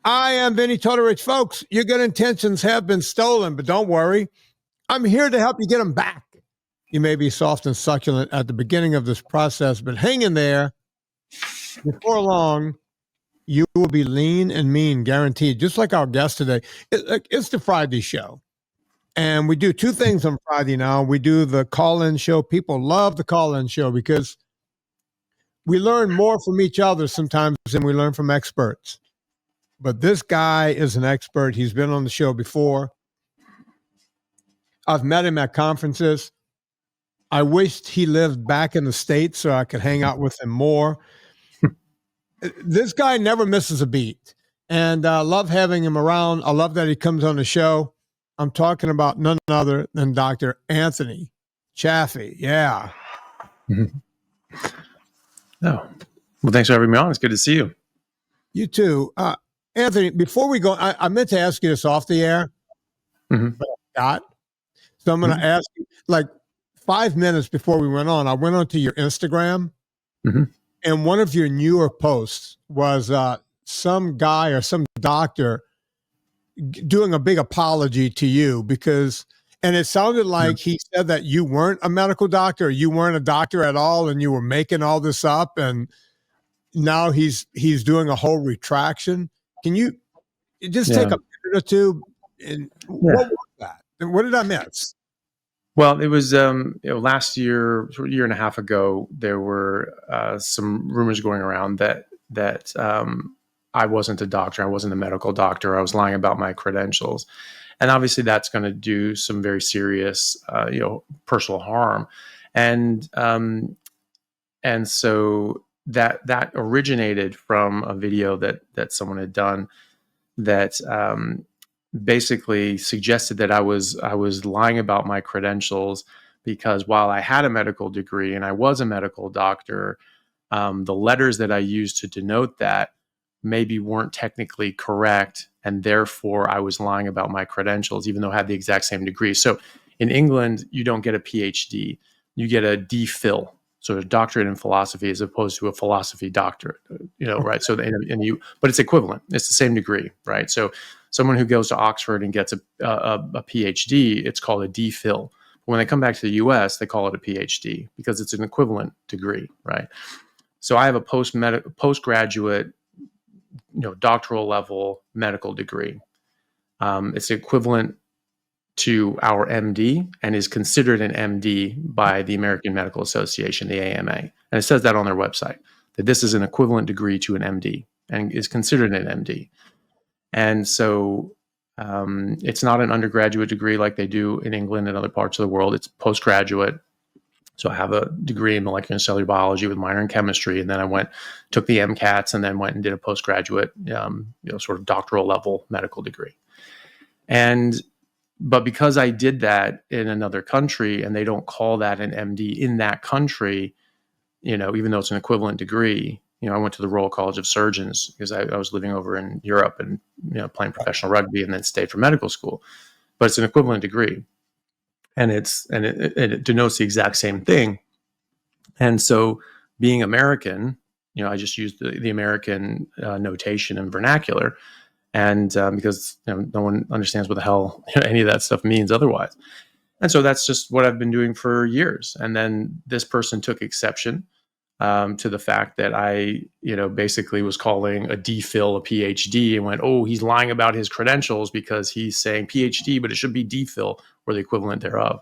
I am Vinnie Tortorich. Folks, your good intentions have been stolen, but don't worry. I'm here to help you get them back. You may be soft and succulent at the beginning of this process, but hang in there. Before long, you will be lean and mean, guaranteed, just like our guest today. It's the Friday show. And we do two things on Friday now. We do the call-in show. People love the call-in show because we learn more from each other sometimes than we learn from experts. But this guy is an expert. He's been on the show before. I've met him at conferences. I wished he lived back in the States so I could hang out with him more. This guy never misses a beat. And I love having him around. I love that he comes on the show. I'm talking about none other than Dr. Anthony Chaffee. Yeah. Mm-hmm. Oh, well, thanks for having me on. It's good to see you. You too. Anthony, before we go, I meant to ask you this off the air, but I forgot. So I'm going to ask you, like 5 minutes before we went on, I went onto your Instagram, and one of your newer posts was some guy or some doctor doing a big apology to you because, and it sounded like he said that you weren't a medical doctor, you weren't a doctor at all, and you were making all this up, and now he's doing a whole retraction. Can you just take a minute or two? And what was that? What did I miss? Well, it was last year, a year and a half ago. There were some rumors going around that I wasn't a doctor. I wasn't a medical doctor. I was lying about my credentials, and obviously that's going to do some very serious, personal harm, and so that originated from a video that someone had done that basically suggested that I was lying about my credentials because while I had a medical degree and I was a medical doctor, the letters that I used to denote that maybe weren't technically correct, and therefore I was lying about my credentials, even though I had the exact same degree. So in England, you don't get a PhD, you get a DPhil. So a doctorate in philosophy as opposed to a philosophy doctorate, right? So, but it's equivalent. It's the same degree, right? So someone who goes to Oxford and gets a PhD, it's called a DPhil. But when they come back to the US, they call it a PhD because it's an equivalent degree, right? So I have a postgraduate, doctoral level medical degree. It's equivalent to our MD and is considered an MD by the American Medical Association, the AMA. And it says that on their website, that this is an equivalent degree to an MD and is considered an MD. And so it's not an undergraduate degree like they do in England and other parts of the world. It's postgraduate. So I have a degree in molecular and cellular biology with minor in chemistry. And then I took the MCATs and then went and did a postgraduate, sort of doctoral level medical degree. But because I did that in another country and they don't call that an MD in that country, even though it's an equivalent degree, I went to the Royal College of Surgeons because I was living over in Europe and, playing professional rugby and then stayed for medical school, but it's an equivalent degree and it denotes the exact same thing. And so being American, I just used the American notation and vernacular. And because no one understands what the hell any of that stuff means otherwise. And so that's just what I've been doing for years. And then this person took exception to the fact that I, basically was calling a DPhil a PhD and went, oh, he's lying about his credentials because he's saying PhD, but it should be DPhil or the equivalent thereof.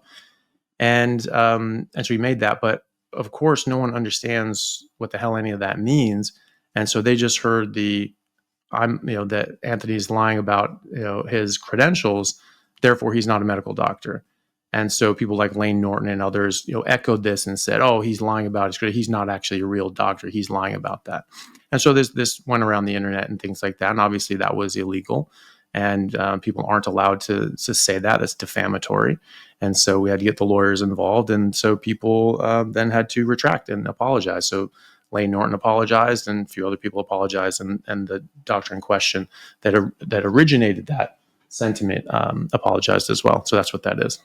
And so he made that. But of course, no one understands what the hell any of that means. And so they just heard that Anthony's lying about, his credentials, therefore he's not a medical doctor. And so people like Lane Norton and others, echoed this and said, oh, he's lying about his credentials. He's not actually a real doctor. He's lying about that. And so this went around the internet and things like that. And obviously that was illegal. And people aren't allowed to say that. That's defamatory. And so we had to get the lawyers involved. And so people then had to retract and apologize. So Lane Norton apologized and a few other people apologized. And the doctor in question that originated that sentiment apologized as well. So that's what that is.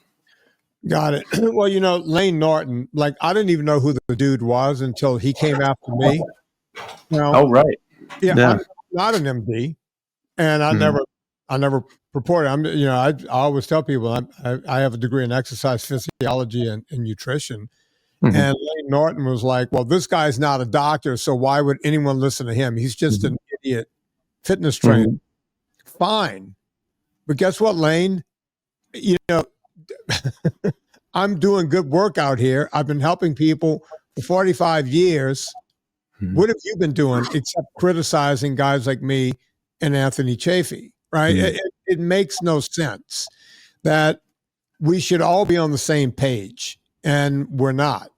Got it. Well, Lane Norton, I didn't even know who the dude was until he came after me. Oh, right. Yeah. I'm not an MD. And I never purported. I always tell people I have a degree in exercise physiology and nutrition. And Lane Norton was like, well, this guy's not a doctor, so why would anyone listen to him? He's just an idiot fitness trainer. Fine. But guess what, Lane? I'm doing good work out here. I've been helping people for 45 years. What have you been doing except criticizing guys like me and Anthony Chaffee, right? It makes no sense that we should all be on the same page, and we're not.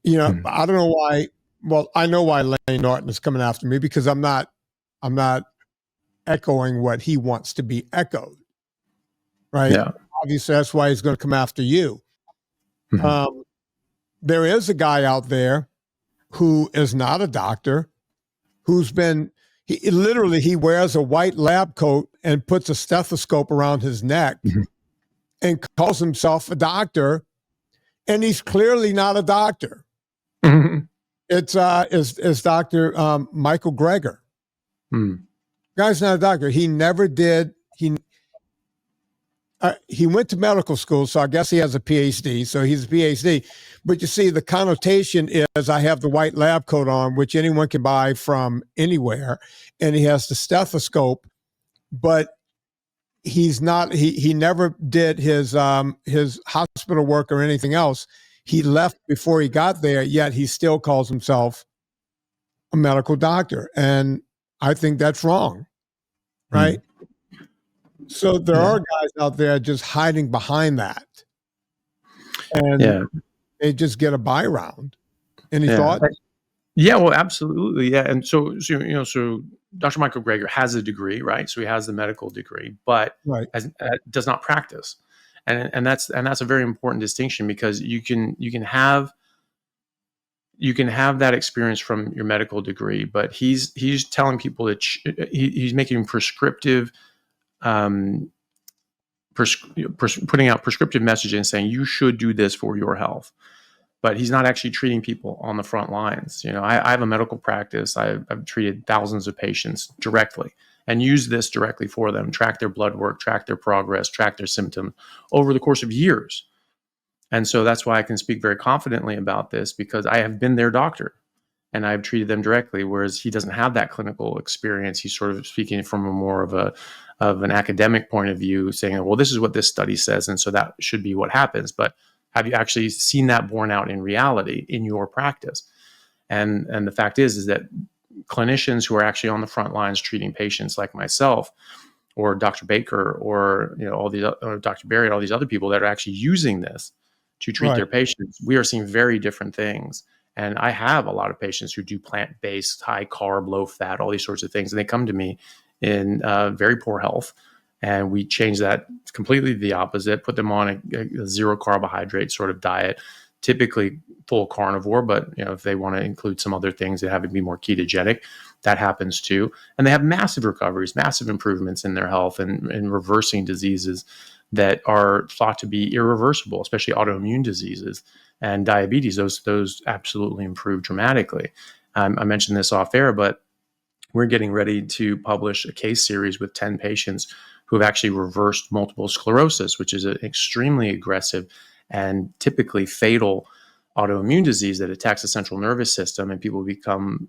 I don't know why. Well, I know why Lane Norton is coming after me, because I'm not echoing what he wants to be echoed, right? Yeah. Obviously, that's why he's going to come after you. There is a guy out there who is not a doctor, who's been, he wears a white lab coat and puts a stethoscope around his neck and calls himself a doctor, and he's clearly not a doctor. It's Dr. Michael Greger. Guy's not a doctor. He never did. He went to medical school, so I guess he has a PhD. So he's a PhD. But you see, the connotation is I have the white lab coat on, which anyone can buy from anywhere, and he has the stethoscope. But he's not. He never did his hospital work or anything else. He left before he got there. Yet he still calls himself a medical doctor, and I think that's wrong, right? So there are guys out there just hiding behind that, and they just get a buy round. Any thoughts? Yeah, well, absolutely. Yeah. And so Dr. Michael Greger has a degree, right? So he has the medical degree, but does not practice. And that's a very important distinction, because you can have that experience from your medical degree, but he's telling people that he's making prescriptive, putting out prescriptive messages saying you should do this for your health, but he's not actually treating people on the front lines. I have a medical practice. I've treated thousands of patients directly and used this directly for them, track their blood work, track their progress, track their symptoms over the course of years. And so that's why I can speak very confidently about this, because I have been their doctor and I've treated them directly, whereas he doesn't have that clinical experience. He's sort of speaking from a more of an academic point of view, saying, well, this is what this study says, and so that should be what happens. But have you actually seen that borne out in reality in your practice? And the fact is that clinicians who are actually on the front lines treating patients, like myself, or Dr. Baker, or or Dr. Barry, and all these other people that are actually using this to treat their patients, we are seeing very different things. And I have a lot of patients who do plant-based, high carb, low fat, all these sorts of things, and they come to me in very poor health. And we change that completely the opposite, put them on a zero carbohydrate sort of diet, typically full carnivore, but if they want to include some other things that have it be more ketogenic, that happens too. And they have massive recoveries, massive improvements in their health, and reversing diseases that are thought to be irreversible, especially autoimmune diseases and diabetes. Those absolutely improve dramatically. I mentioned this off air, but we're getting ready to publish a case series with 10 patients who have actually reversed multiple sclerosis, which is an extremely aggressive and typically fatal autoimmune disease that attacks the central nervous system, and people become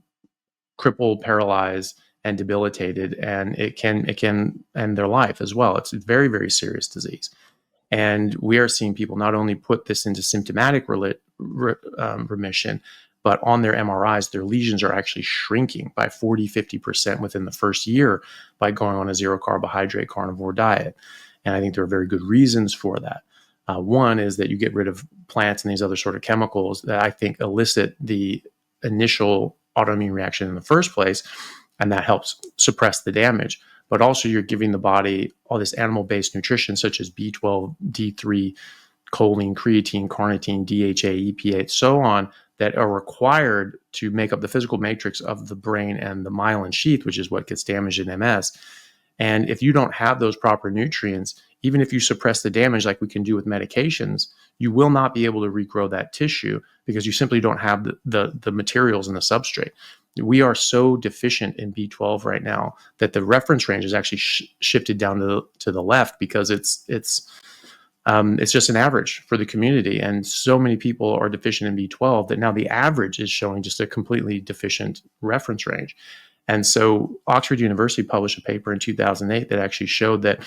crippled, paralyzed, and debilitated, and it can end their life as well. It's a very, very serious disease. And we are seeing people not only put this into symptomatic remission, but on their MRIs, their lesions are actually shrinking by 40-50% within the first year by going on a zero carbohydrate carnivore diet. And I think there are very good reasons for that. One is that you get rid of plants and these other sort of chemicals that I think elicit the initial autoimmune reaction in the first place, and that helps suppress the damage. But also you're giving the body all this animal-based nutrition such as B12, D3, choline, creatine, carnitine, DHA, EPA, so on, that are required to make up the physical matrix of the brain and the myelin sheath, which is what gets damaged in MS. And if you don't have those proper nutrients, even if you suppress the damage like we can do with medications, you will not be able to regrow that tissue because you simply don't have the materials in the substrate. We are so deficient in B12 right now that the reference range is actually shifted down to the left, because it's just an average for the community. And so many people are deficient in B12 that now the average is showing just a completely deficient reference range. And so Oxford University published a paper in 2008 that actually showed that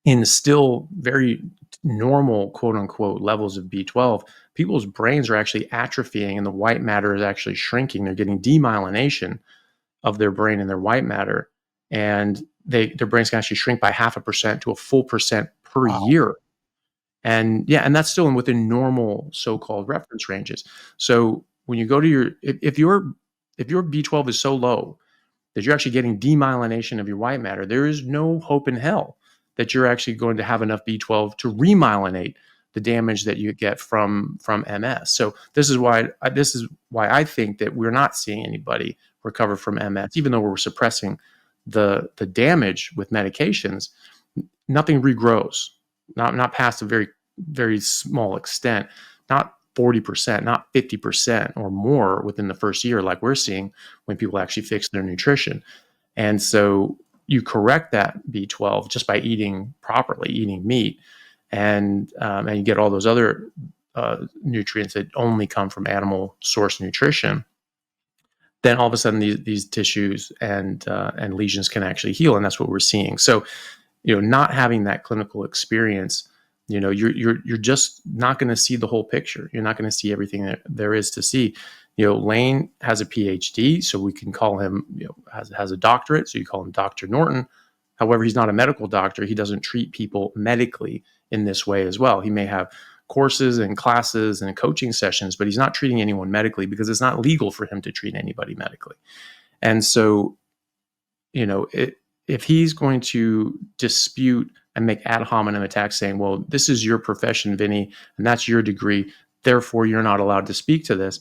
in still very normal, quote unquote, levels of B12, people's brains are actually atrophying and the white matter is actually shrinking. They're getting demyelination of their brain and their white matter. And their brains can actually shrink by 0.5% to a full percent per year. And that's still within normal so-called reference ranges. So when you go to if your B12 is so low that you're actually getting demyelination of your white matter, there is no hope in hell that you're actually going to have enough B12 to remyelinate the damage that you get from MS. So this is why I think that we're not seeing anybody recover from MS, even though we're suppressing the damage with medications. Nothing regrows, not past a very, very small extent, not 40%, not 50% or more within the first year, like we're seeing when people actually fix their nutrition. And so you correct that B12 just by eating properly, eating meat, and you get all those other nutrients that only come from animal source nutrition. Then all of a sudden these tissues and lesions can actually heal, and that's what we're seeing. So, not having that clinical experience, you're just not going to see the whole picture. You're not going to see everything that there is to see. Lane has a PhD, so we can call him, has a doctorate, so you call him Dr. Norton. However, he's not a medical doctor. He doesn't treat people medically in this way as well. He may have courses and classes and coaching sessions, but he's not treating anyone medically because it's not legal for him to treat anybody medically. And so, if he's going to dispute and make ad hominem attacks saying, well, this is your profession, Vinnie, and that's your degree, therefore you're not allowed to speak to this,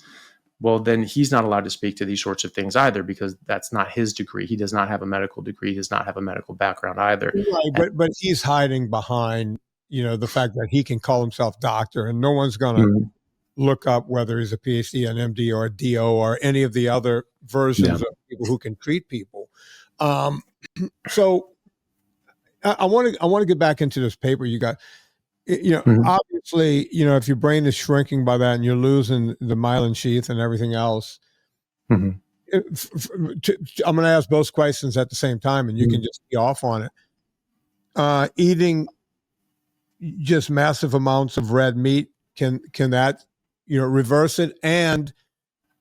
well, then he's not allowed to speak to these sorts of things either, because that's not his degree. He does not have a medical degree. He does not have a medical background either. Right, but he's hiding behind, the fact that he can call himself doctor, and no one's going to look up whether he's a PhD, an MD, or a DO, or any of the other versions of people who can treat people. So I want to get back into this paper you got. Obviously, if your brain is shrinking by that and you're losing the myelin sheath and everything else, I'm going to ask both questions at the same time, and you can just be off on it. Eating just massive amounts of red meat, can that reverse it? And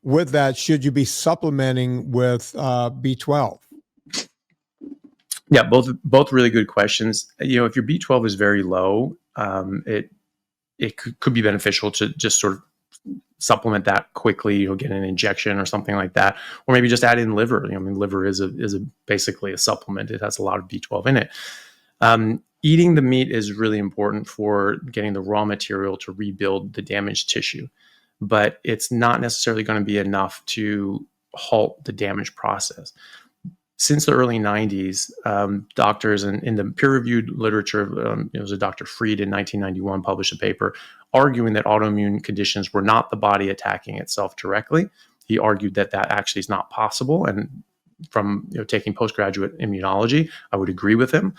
with that, should you be supplementing with B12? Yeah, both really good questions. If your B12 is very low, it could be beneficial to just sort of supplement that quickly, get an injection or something like that, or maybe just add in liver. Liver is basically a supplement. It has a lot of B12 in it. Eating the meat is really important for getting the raw material to rebuild the damaged tissue, but it's not necessarily going to be enough to halt the damage process. Since the early 90s, doctors in the peer-reviewed literature, it was a Dr. Fried in 1991 published a paper arguing that autoimmune conditions were not the body attacking itself directly. He argued that actually is not possible. And from taking postgraduate immunology, I would agree with him.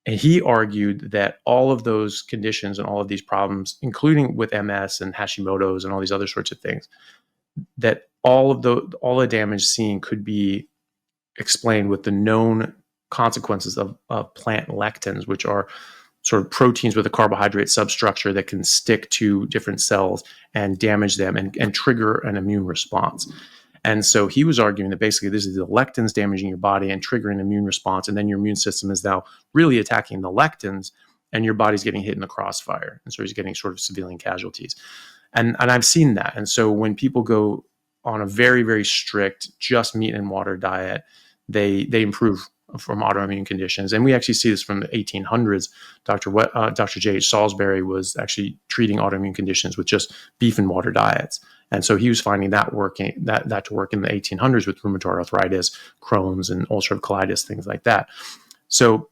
And he argued that all of those conditions and all of these problems, including with MS and Hashimoto's and all these other sorts of things, that all the damage seen could be explained with the known consequences of plant lectins, which are sort of proteins with a carbohydrate substructure that can stick to different cells and damage them and trigger an immune response. And so he was arguing that basically this is the lectins damaging your body and triggering an immune response, and then your immune system is now really attacking the lectins, and your body's getting hit in the crossfire. And so he's getting sort of civilian casualties. And I've seen that. And so when people go on a very, very strict just meat and water diet, they improve from autoimmune conditions. And we actually see this from the 1800s. Dr. J.H. Salisbury was actually treating autoimmune conditions with just beef and water diets. And so he was finding that to work in the 1800s with rheumatoid arthritis, Crohn's, and ulcerative colitis, things like that. So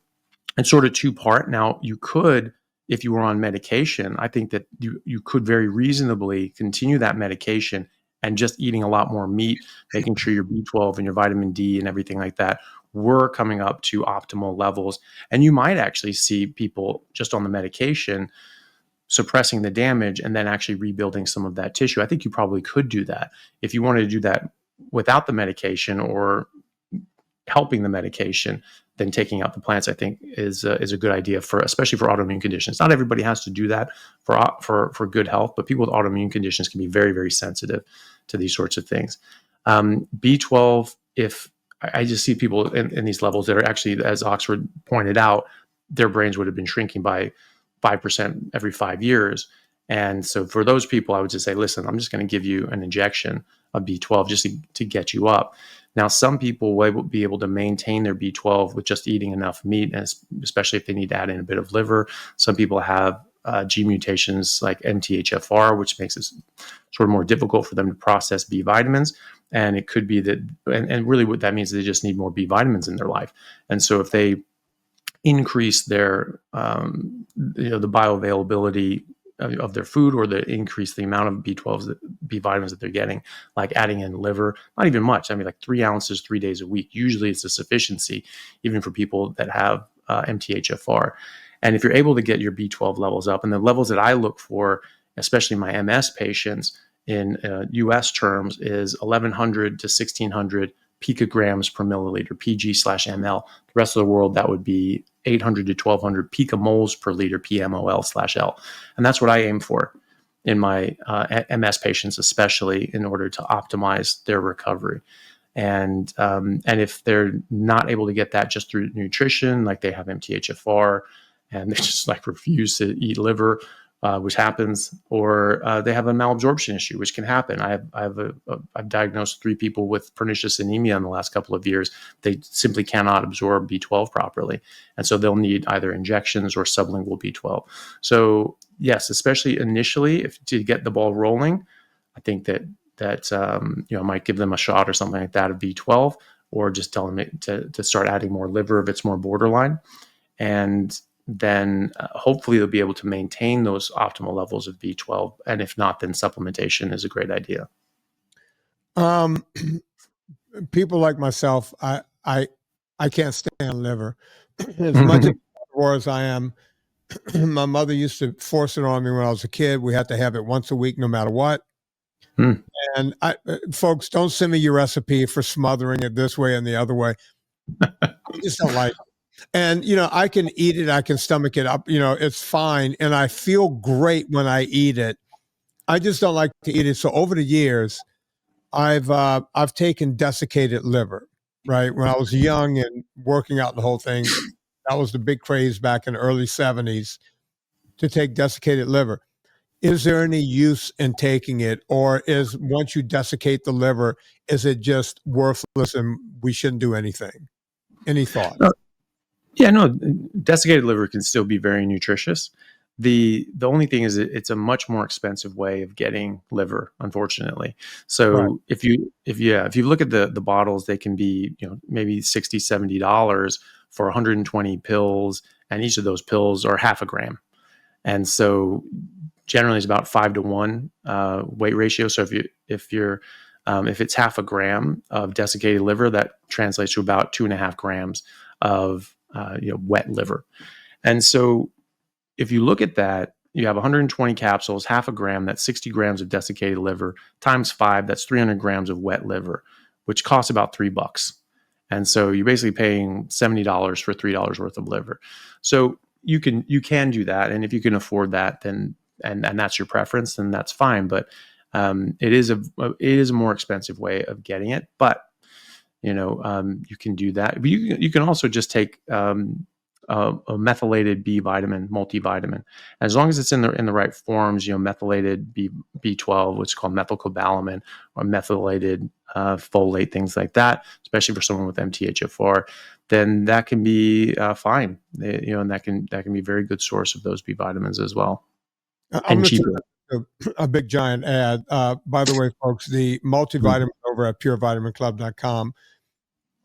it's sort of two-part. Now, you could, if you were on medication, I think that you could very reasonably continue that medication and just eating a lot more meat, making sure your B12 and your vitamin D and everything like that were coming up to optimal levels. And you might actually see people just on the medication suppressing the damage and then actually rebuilding some of that tissue. I think you probably could do that. If you wanted to do that without the medication or helping the medication, then taking out the plants, I think, is a good idea for, especially for autoimmune conditions. Not everybody has to do that for good health, but people with autoimmune conditions can be very, very sensitive to these sorts of things. B12, if I just see people in these levels that are actually, as Oxford pointed out, their brains would have been shrinking by 5% every 5 years. And so for those people, I would just say, listen, I'm just going to give you an injection of B12 just to get you up. Now, some people will be able to maintain their B12 with just eating enough meat, and especially if they need to add in a bit of liver. Some people have gene mutations like MTHFR, which makes it sort of more difficult for them to process B vitamins. And it could be that, and really what that means is they just need more B vitamins in their life. And so if they increase their, the bioavailability of their food, or the increase the amount of B12s, B vitamins that they're getting, like adding in liver, not even much. I mean, like 3 ounces, 3 days a week. Usually it's a sufficiency, even for people that have MTHFR. And if you're able to get your B12 levels up, and the levels that I look for, especially my MS patients in US terms, is 1100 to 1600 picograms per milliliter, PG/ml. The rest of the world, that would be 800 to 1200 picomoles per liter, PMOL/L. And that's what I aim for in my MS patients, especially in order to optimize their recovery. And if they're not able to get that just through nutrition, like they have MTHFR and they just like refuse to eat liver, which happens, or they have a malabsorption issue, which can happen. I've diagnosed 3 people with pernicious anemia in the last couple of years. They simply cannot absorb B12 properly. And so they'll need either injections or sublingual B12. So yes, especially initially, to get the ball rolling, I think that might give them a shot or something like that of B12, or just tell them to start adding more liver if it's more borderline. And then hopefully they'll be able to maintain those optimal levels of B12. And if not, then supplementation is a great idea. People like myself, I can't stand liver. As much as I am, my mother used to force it on me when I was a kid. We had to have it once a week, no matter what. And folks, don't send me your recipe for smothering it this way and the other way. I just don't like it. And, I can eat it. I can stomach it up. It's fine. And I feel great when I eat it. I just don't like to eat it. So over the years, I've taken desiccated liver, right? When I was young and working out the whole thing, that was the big craze back in the early 70s to take desiccated liver. Is there any use in taking it? Or is, once you desiccate the liver, is it just worthless and we shouldn't do anything? Any thoughts? Yeah, no, desiccated liver can still be very nutritious. The only thing is it's a much more expensive way of getting liver, unfortunately. So right. if you look at the bottles, they can be, maybe $60, $70 for 120 pills, and each of those pills are half a gram. And so generally it's about 5-to-1 weight ratio. So if it's half a gram of desiccated liver, that translates to about 2.5 grams of wet liver. And so if you look at that, you have 120 capsules, half a gram, that's 60 grams of desiccated liver, times 5, that's 300 grams of wet liver, which costs about $3. And so you're basically paying $70 for $3 worth of liver. So you can do that. And if you can afford that, then, and that's your preference, then that's fine. But it is a more expensive way of getting it. But you can do that. But you can also just take a methylated B vitamin, multivitamin. As long as it's in the right forms, methylated B12, which is called methylcobalamin, or methylated folate, things like that, especially for someone with MTHFR, then that can be fine. And that can be a very good source of those B vitamins as well, and cheaper. A big giant ad. By the way, folks, the multivitamin over at purevitaminclub.com.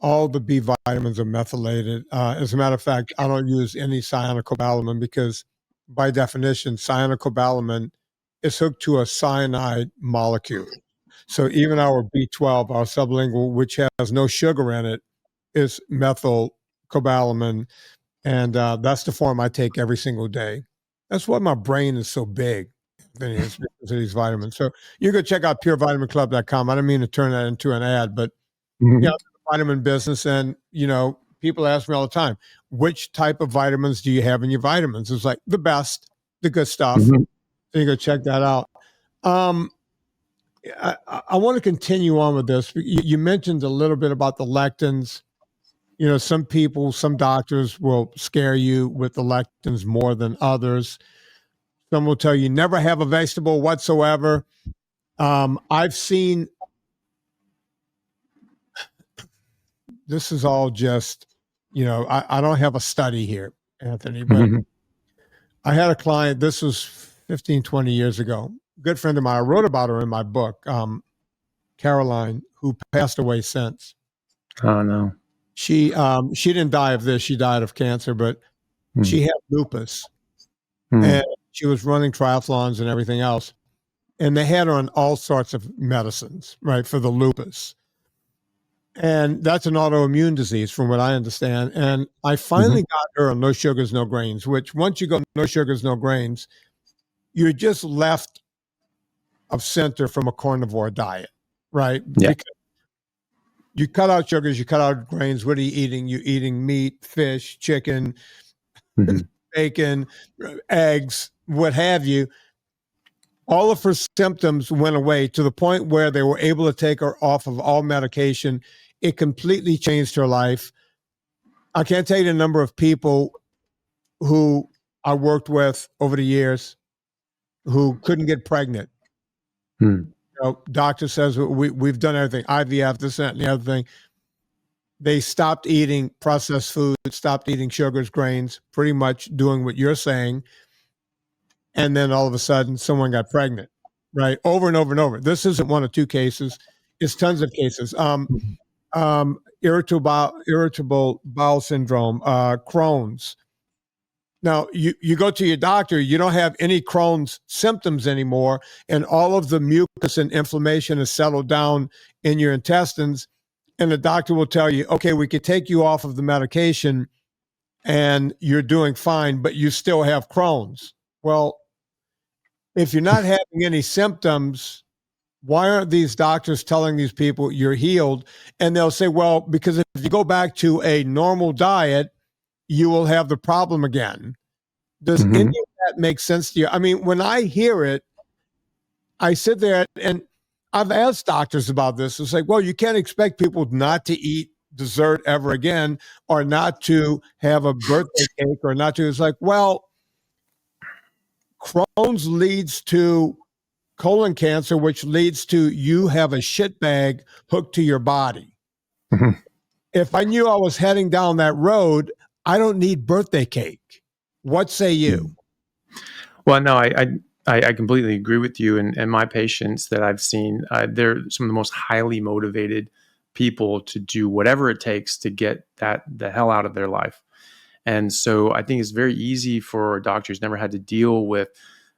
All the B vitamins are methylated. As a matter of fact, I don't use any cyanocobalamin because by definition, cyanocobalamin is hooked to a cyanide molecule. So even our B12, our sublingual, which has no sugar in it, is methylcobalamin. And that's the form I take every single day. That's why my brain is so big. It's because of these vitamins. So you can check out purevitaminclub.com. I don't mean to turn that into an ad, but yeah, the vitamin business. And, people ask me all the time, which type of vitamins do you have in your vitamins? It's like the best, the good stuff. So you go check that out. I want to continue on with this. You mentioned a little bit about the lectins. Some people, some doctors will scare you with the lectins more than others. Some will tell you never have a vegetable whatsoever. I've seen, this is all just, I don't have a study here, Anthony, but I had a client, this was 15, 20 years ago, good friend of mine. I wrote about her in my book, Caroline, who passed away since. Oh, no. She didn't die of this. She died of cancer, but she had lupus. And she was running triathlons and everything else. And they had her on all sorts of medicines, right, for the lupus. And that's an autoimmune disease, from what I understand. And I finally got her on no sugars, no grains, which once you go no sugars, no grains, you're just left of center from a carnivore diet, right? Yeah. Because you cut out sugars, you cut out grains. What are you eating? You're eating meat, fish, chicken, bacon, eggs, what have you. All of her symptoms went away to the point where they were able to take her off of all medication. It completely changed her life. I can't tell you the number of people who I worked with over the years who couldn't get pregnant. Doctor says we've done everything, IVF, this, that, and the other thing. They stopped eating processed food, stopped eating sugars, grains, pretty much doing what you're saying. And then all of a sudden, someone got pregnant, right? Over and over and over. This isn't one or two cases; it's tons of cases. Irritable bowel syndrome, Crohn's. Now, you go to your doctor, you don't have any Crohn's symptoms anymore, and all of the mucus and inflammation has settled down in your intestines, and the doctor will tell you, okay, we could take you off of the medication, and you're doing fine, but you still have Crohn's. Well, if you're not having any symptoms, why aren't these doctors telling these people you're healed? And they'll say, well, because if you go back to a normal diet, you will have the problem again. Does any of that make sense to you? I mean, when I hear it, I sit there and I've asked doctors about this. It's like, well, you can't expect people not to eat dessert ever again, or not to have a birthday cake, or not to. It's like, well, Crohn's leads to colon cancer, which leads to you have a shit bag hooked to your body. If I knew I was heading down that road, I don't need birthday cake. What say you? Well, no, I completely agree with you. And my patients that I've seen, they're some of the most highly motivated people to do whatever it takes to get the hell out of their life. And so I think it's very easy for doctors never had to deal with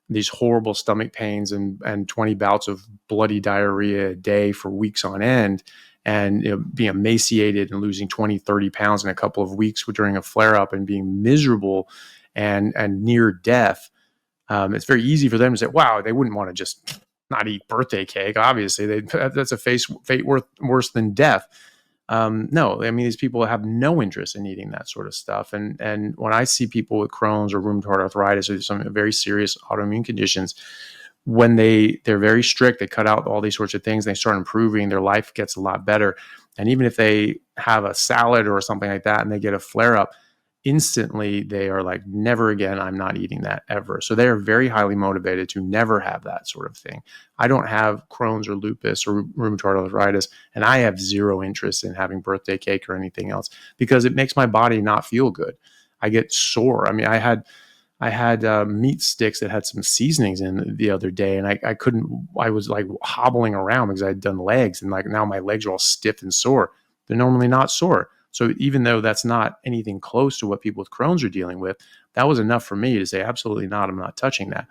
these horrible stomach pains and 20 bouts of bloody diarrhea a day for weeks on end, and being emaciated and losing 20, 30 pounds in a couple of weeks during a flare-up and being miserable and near death. It's very easy for them to say, wow, they wouldn't want to just not eat birthday cake. Obviously, that's a fate worse than death. No, I mean, these people have no interest in eating that sort of stuff. And when I see people with Crohn's or rheumatoid arthritis or some very serious autoimmune conditions, when they're very strict, they cut out all these sorts of things, they start improving, their life gets a lot better. And even if they have a salad or something like that and they get a flare up, instantly they are like, never again, I'm not eating that ever. So they are very highly motivated to never have that sort of thing. I don't have Crohn's or lupus or rheumatoid arthritis, and I have zero interest in having birthday cake or anything else because it makes my body not feel good. I get sore. I mean, I had meat sticks that had some seasonings in the other day, and I was like hobbling around because I had done legs, and like now my legs are all stiff and sore. They're normally not sore. So even though that's not anything close to what people with Crohn's are dealing with, that was enough for me to say, absolutely not, I'm not touching that.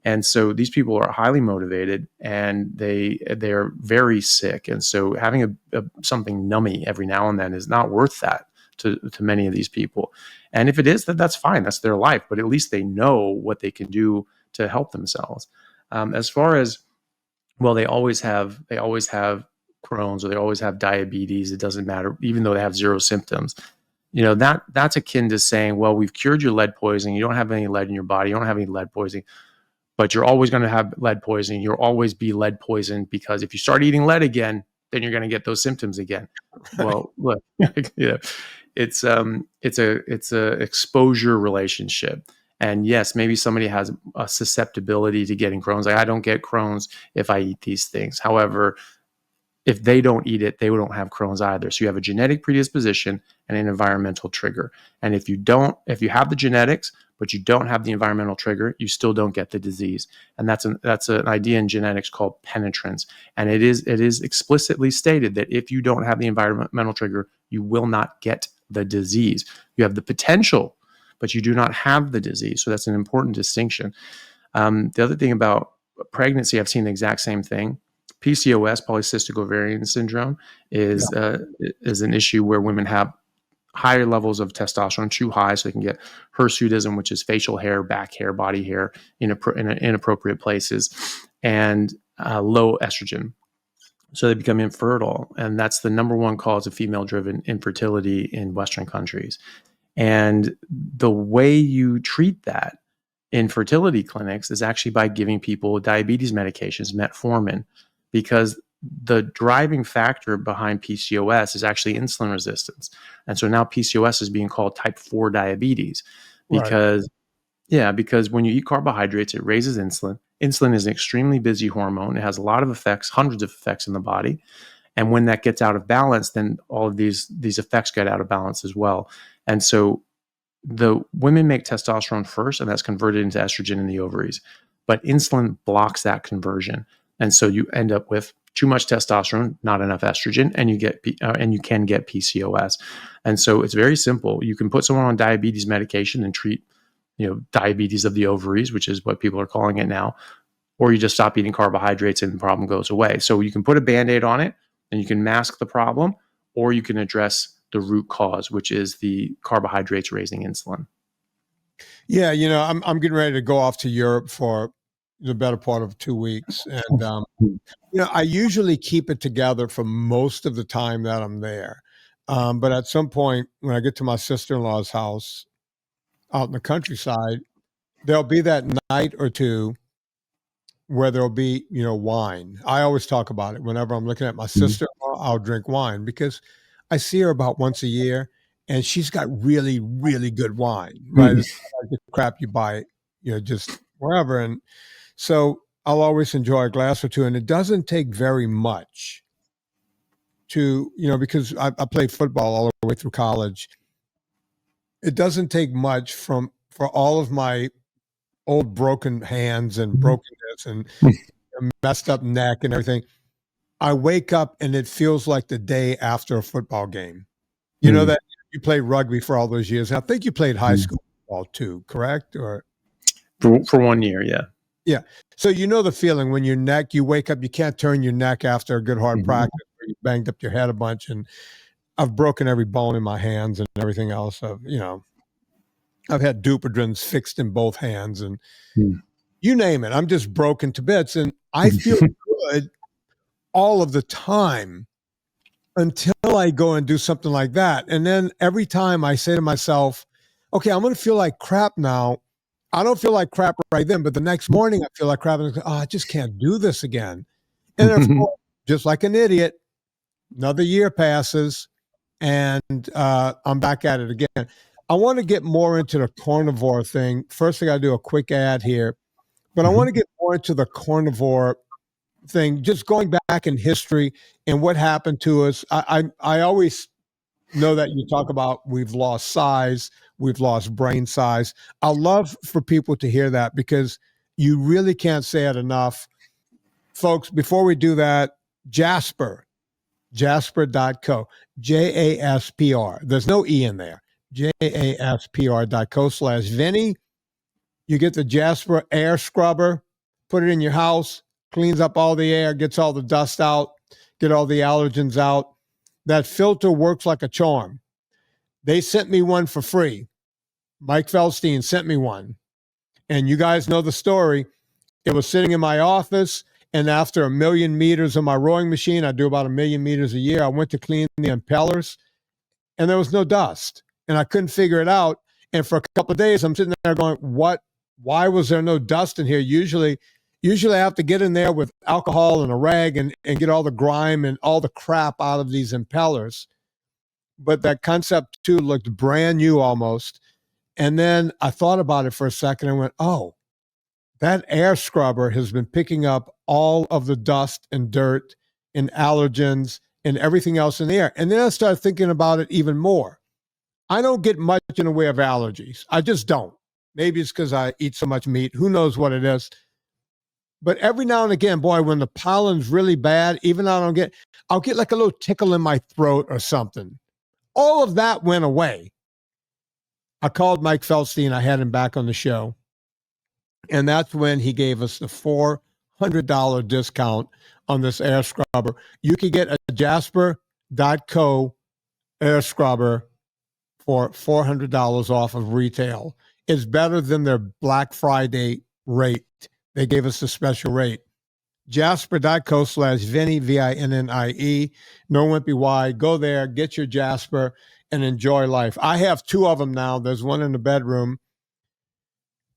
And so these people are highly motivated, and they're very sick. And so having something nummy every now and then is not worth that to many of these people. And if it is, that's fine. That's their life. But at least they know what they can do to help themselves. As far as, well, they always have Crohn's, or they always have diabetes. It doesn't matter, even though they have zero symptoms. That's akin to saying, well, we've cured your lead poisoning. You don't have any lead in your body. You don't have any lead poisoning, but you're always going to have lead poisoning. You'll always be lead poisoned, because if you start eating lead again, then you're going to get those symptoms again. Well, look, it's a exposure relationship. And yes, maybe somebody has a susceptibility to getting Crohn's. Like, I don't get Crohn's if I eat these things. However, if they don't eat it, they don't have Crohn's either. So you have a genetic predisposition and an environmental trigger. And if you have the genetics, but you don't have the environmental trigger, you still don't get the disease. And that's an idea in genetics called penetrance. And it is explicitly stated that if you don't have the environmental trigger, you will not get the disease. You have the potential, but you do not have the disease. So that's an important distinction. The other thing about pregnancy, I've seen the exact same thing. PCOS, polycystic ovarian syndrome, is an issue where women have higher levels of testosterone, too high, so they can get hirsutism, which is facial hair, back hair, body hair in inappropriate places, and low estrogen. So they become infertile, and that's the number one cause of female-driven infertility in Western countries. And the way you treat that in fertility clinics is actually by giving people diabetes medications, metformin, because the driving factor behind PCOS is actually insulin resistance. And so now PCOS is being called type 4 diabetes because when you eat carbohydrates, it raises insulin. Insulin is an extremely busy hormone. It has a lot of effects, hundreds of effects in the body. And when that gets out of balance, then all of these effects get out of balance as well. And so the women make testosterone first, and that's converted into estrogen in the ovaries. But insulin blocks that conversion. And so you end up with too much testosterone, not enough estrogen, and you can get PCOS. And so it's very simple. You can put someone on diabetes medication and treat, diabetes of the ovaries, which is what people are calling it now, or you just stop eating carbohydrates and the problem goes away. So you can put a Band-Aid on it and you can mask the problem, or you can address the root cause, which is the carbohydrates raising insulin. Yeah, I'm getting ready to go off to Europe for the better part of 2 weeks. And, I usually keep it together for most of the time that I'm there. But at some point, when I get to my sister-in-law's house out in the countryside, there'll be that night or two where there'll be, wine. I always talk about it. Whenever I'm looking at my sister-in-law, I'll drink wine because I see her about once a year, and she's got really, really good wine, right? It's not like the crap you buy, just wherever. And so I'll always enjoy a glass or two, and it doesn't take very much to, because I played football all the way through college. It doesn't take much for all of my old broken hands and brokenness and messed up neck and everything. I wake up and it feels like the day after a football game. You know that you played rugby for all those years. I think you played high school football too, correct? Or for 1 year, yeah. Yeah. So the feeling when your neck, you wake up, you can't turn your neck after a good hard practice where you banged up your head a bunch. And I've broken every bone in my hands and everything else. I've had Dupuytren's fixed in both hands and you name it. I'm just broken to bits. And I feel good all of the time until I go and do something like that. And then every time I say to myself, okay, I'm going to feel like crap now. I don't feel like crap right then, but the next morning I feel like crap. And I just can't do this again. And therefore, just like an idiot, another year passes and I'm back at it again. I want to get more into the carnivore thing. First, I got to do a quick ad here, but I want to get more into the carnivore thing, just going back in history and what happened to us. I always know that you talk about we've lost size, we've lost brain size. I love for people to hear that because you really can't say it enough. Folks, before we do that, Jasper.co, Jaspr. There's no E in there. Jaspr.co/Vinnie. You get the Jasper air scrubber. put it in your house, cleans up all the air, gets all the dust out, get all the allergens out. That filter works like a charm. They sent me one for free. Mike Feldstein sent me one. And you guys know the story. It was sitting in my office, and after 1,000,000 meters on my rowing machine, I do about 1,000,000 meters a year, I went to clean the impellers, and there was no dust. And I couldn't figure it out. And for a couple of days, I'm sitting there going, what? Why was there no dust in here? Usually I have to get in there with alcohol and a rag and get all the grime and all the crap out of these impellers. But that Concept 2 looked brand new almost. And then I thought about it for a second and went, oh, that air scrubber has been picking up all of the dust and dirt and allergens and everything else in the air. And then I started thinking about it even more. I don't get much in the way of allergies. I just don't. Maybe it's because I eat so much meat. Who knows what it is? But every now and again, boy, when the pollen's really bad, even I'll get like a little tickle in my throat or something. All of that went away. I called Mike Feldstein. I had him back on the show. And that's when he gave us the $400 discount on this air scrubber. You could get a Jasper.co air scrubber for $400 off of retail. It's better than their Black Friday rate. They gave us a special rate. Jasper.co/Vinnie, Vinnie, no wimpy Y. Go there, get your Jasper, and enjoy life. I have 2 of them now. There's one in the bedroom.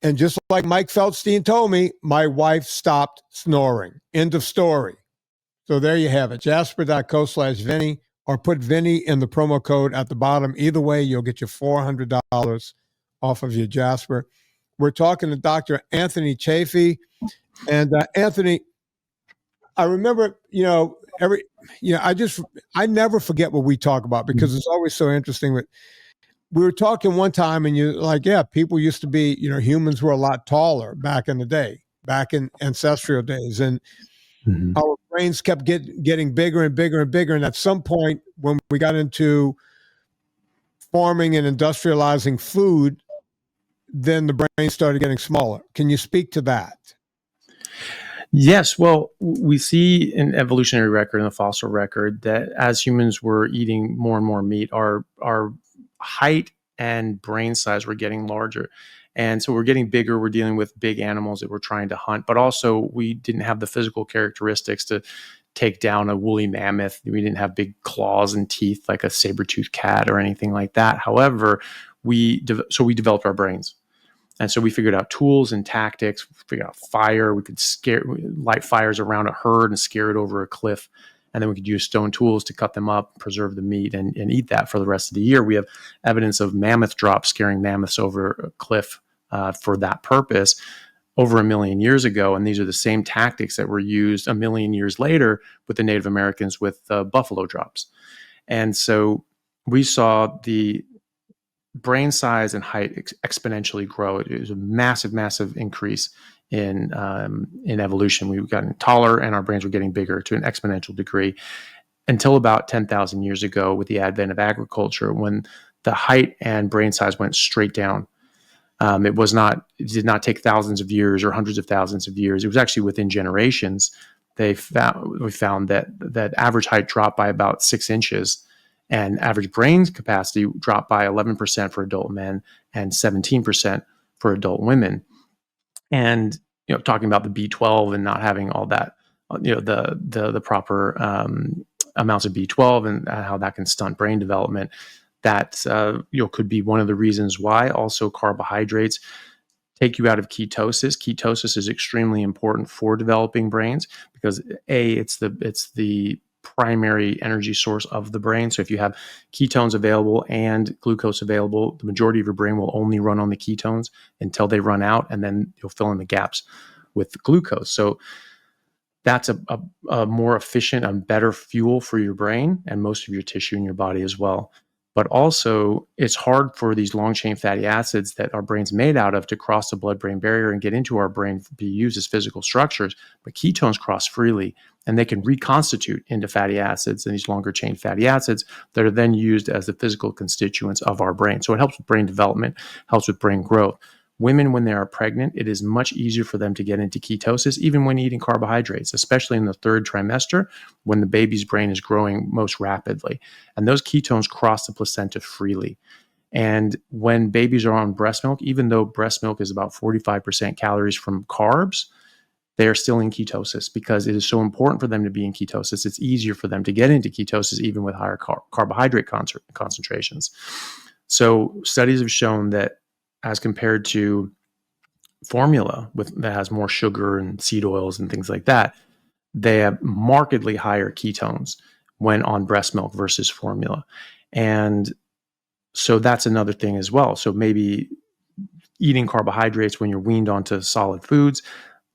And just like Mike Feldstein told me, my wife stopped snoring. End of story. So there you have it. Jasper.co/Vinnie, or put Vinnie in the promo code at the bottom. Either way, you'll get your $400 off of your Jasper. We're talking to Dr. Anthony Chaffee. And Anthony, I remember, I never forget what we talk about because it's always so interesting. We were talking one time and you're like, yeah, people used to be, humans were a lot taller back in the day, back in ancestral days. And our brains kept getting bigger and bigger and bigger. And at some point when we got into farming and industrializing food, then the brain started getting smaller. Can you speak to that? Yes. Well, we see in evolutionary record, in the fossil record, that as humans were eating more and more meat, our height and brain size were getting larger. And so we're getting bigger. We're dealing with big animals that we're trying to hunt, but also we didn't have the physical characteristics to take down a woolly mammoth. We didn't have big claws and teeth like a saber-toothed cat or anything like that. However, we developed our brains. And so we figured out tools and tactics, figured out fire. We could light fires around a herd and scare it over a cliff. And then we could use stone tools to cut them up, preserve the meat, and eat that for the rest of the year. We have evidence of mammoth drops scaring mammoths over a cliff for that purpose over 1 million years ago. And these are the same tactics that were used 1 million years later with the Native Americans with buffalo drops. And so we saw the brain size and height exponentially grow. It was a massive, massive increase in evolution. We've gotten taller and our brains were getting bigger to an exponential degree until about 10,000 years ago with the advent of agriculture, when the height and brain size went straight down. It did not take thousands of years or hundreds of thousands of years. It was actually within generations. We found that average height dropped by about 6 inches. And average brain capacity dropped by 11% for adult men and 17% for adult women. And talking about the B12 and not having all that, the proper amounts of B12 and how that can stunt brain development. That could be one of the reasons why. Also, carbohydrates take you out of ketosis. Ketosis is extremely important for developing brains because it's the primary energy source of the brain. So if you have ketones available and glucose available, the majority of your brain will only run on the ketones until they run out, and then you'll fill in the gaps with the glucose. So that's a more efficient and better fuel for your brain and most of your tissue in your body as well. But also, it's hard for these long-chain fatty acids that our brain's made out of to cross the blood-brain barrier and get into our brain, be used as physical structures. But ketones cross freely, and they can reconstitute into fatty acids and these longer-chain fatty acids that are then used as the physical constituents of our brain. So it helps with brain development, helps with brain growth. Women, when they are pregnant, it is much easier for them to get into ketosis, even when eating carbohydrates, especially in the third trimester, when the baby's brain is growing most rapidly. And those ketones cross the placenta freely. And when babies are on breast milk, even though breast milk is about 45% calories from carbs, they are still in ketosis because it is so important for them to be in ketosis. It's easier for them to get into ketosis even with higher carbohydrate concentrations. So studies have shown that as compared to formula that has more sugar and seed oils and things like that, they have markedly higher ketones when on breast milk versus formula. And so that's another thing as well. So maybe eating carbohydrates when you're weaned onto solid foods,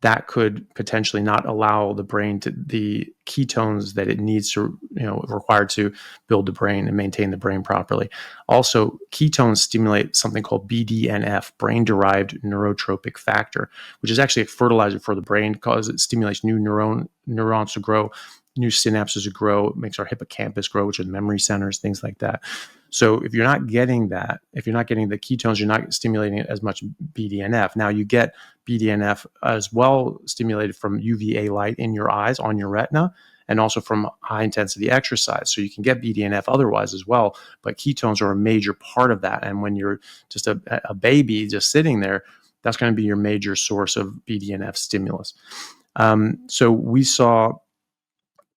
that could potentially not allow the brain to the ketones that it needs to, required to build the brain and maintain the brain properly. Also, ketones stimulate something called BDNF, brain-derived neurotropic factor, which is actually a fertilizer for the brain because it stimulates new neurons to grow, new synapses to grow. It makes our hippocampus grow, which are memory centers, things like that. So if you're not getting that, if you're not getting the ketones, you're not stimulating as much BDNF. Now you get BDNF as well stimulated from UVA light in your eyes, on your retina, and also from high intensity exercise. So you can get BDNF otherwise as well, but ketones are a major part of that. And when you're just a baby just sitting there, that's going to be your major source of BDNF stimulus. So we saw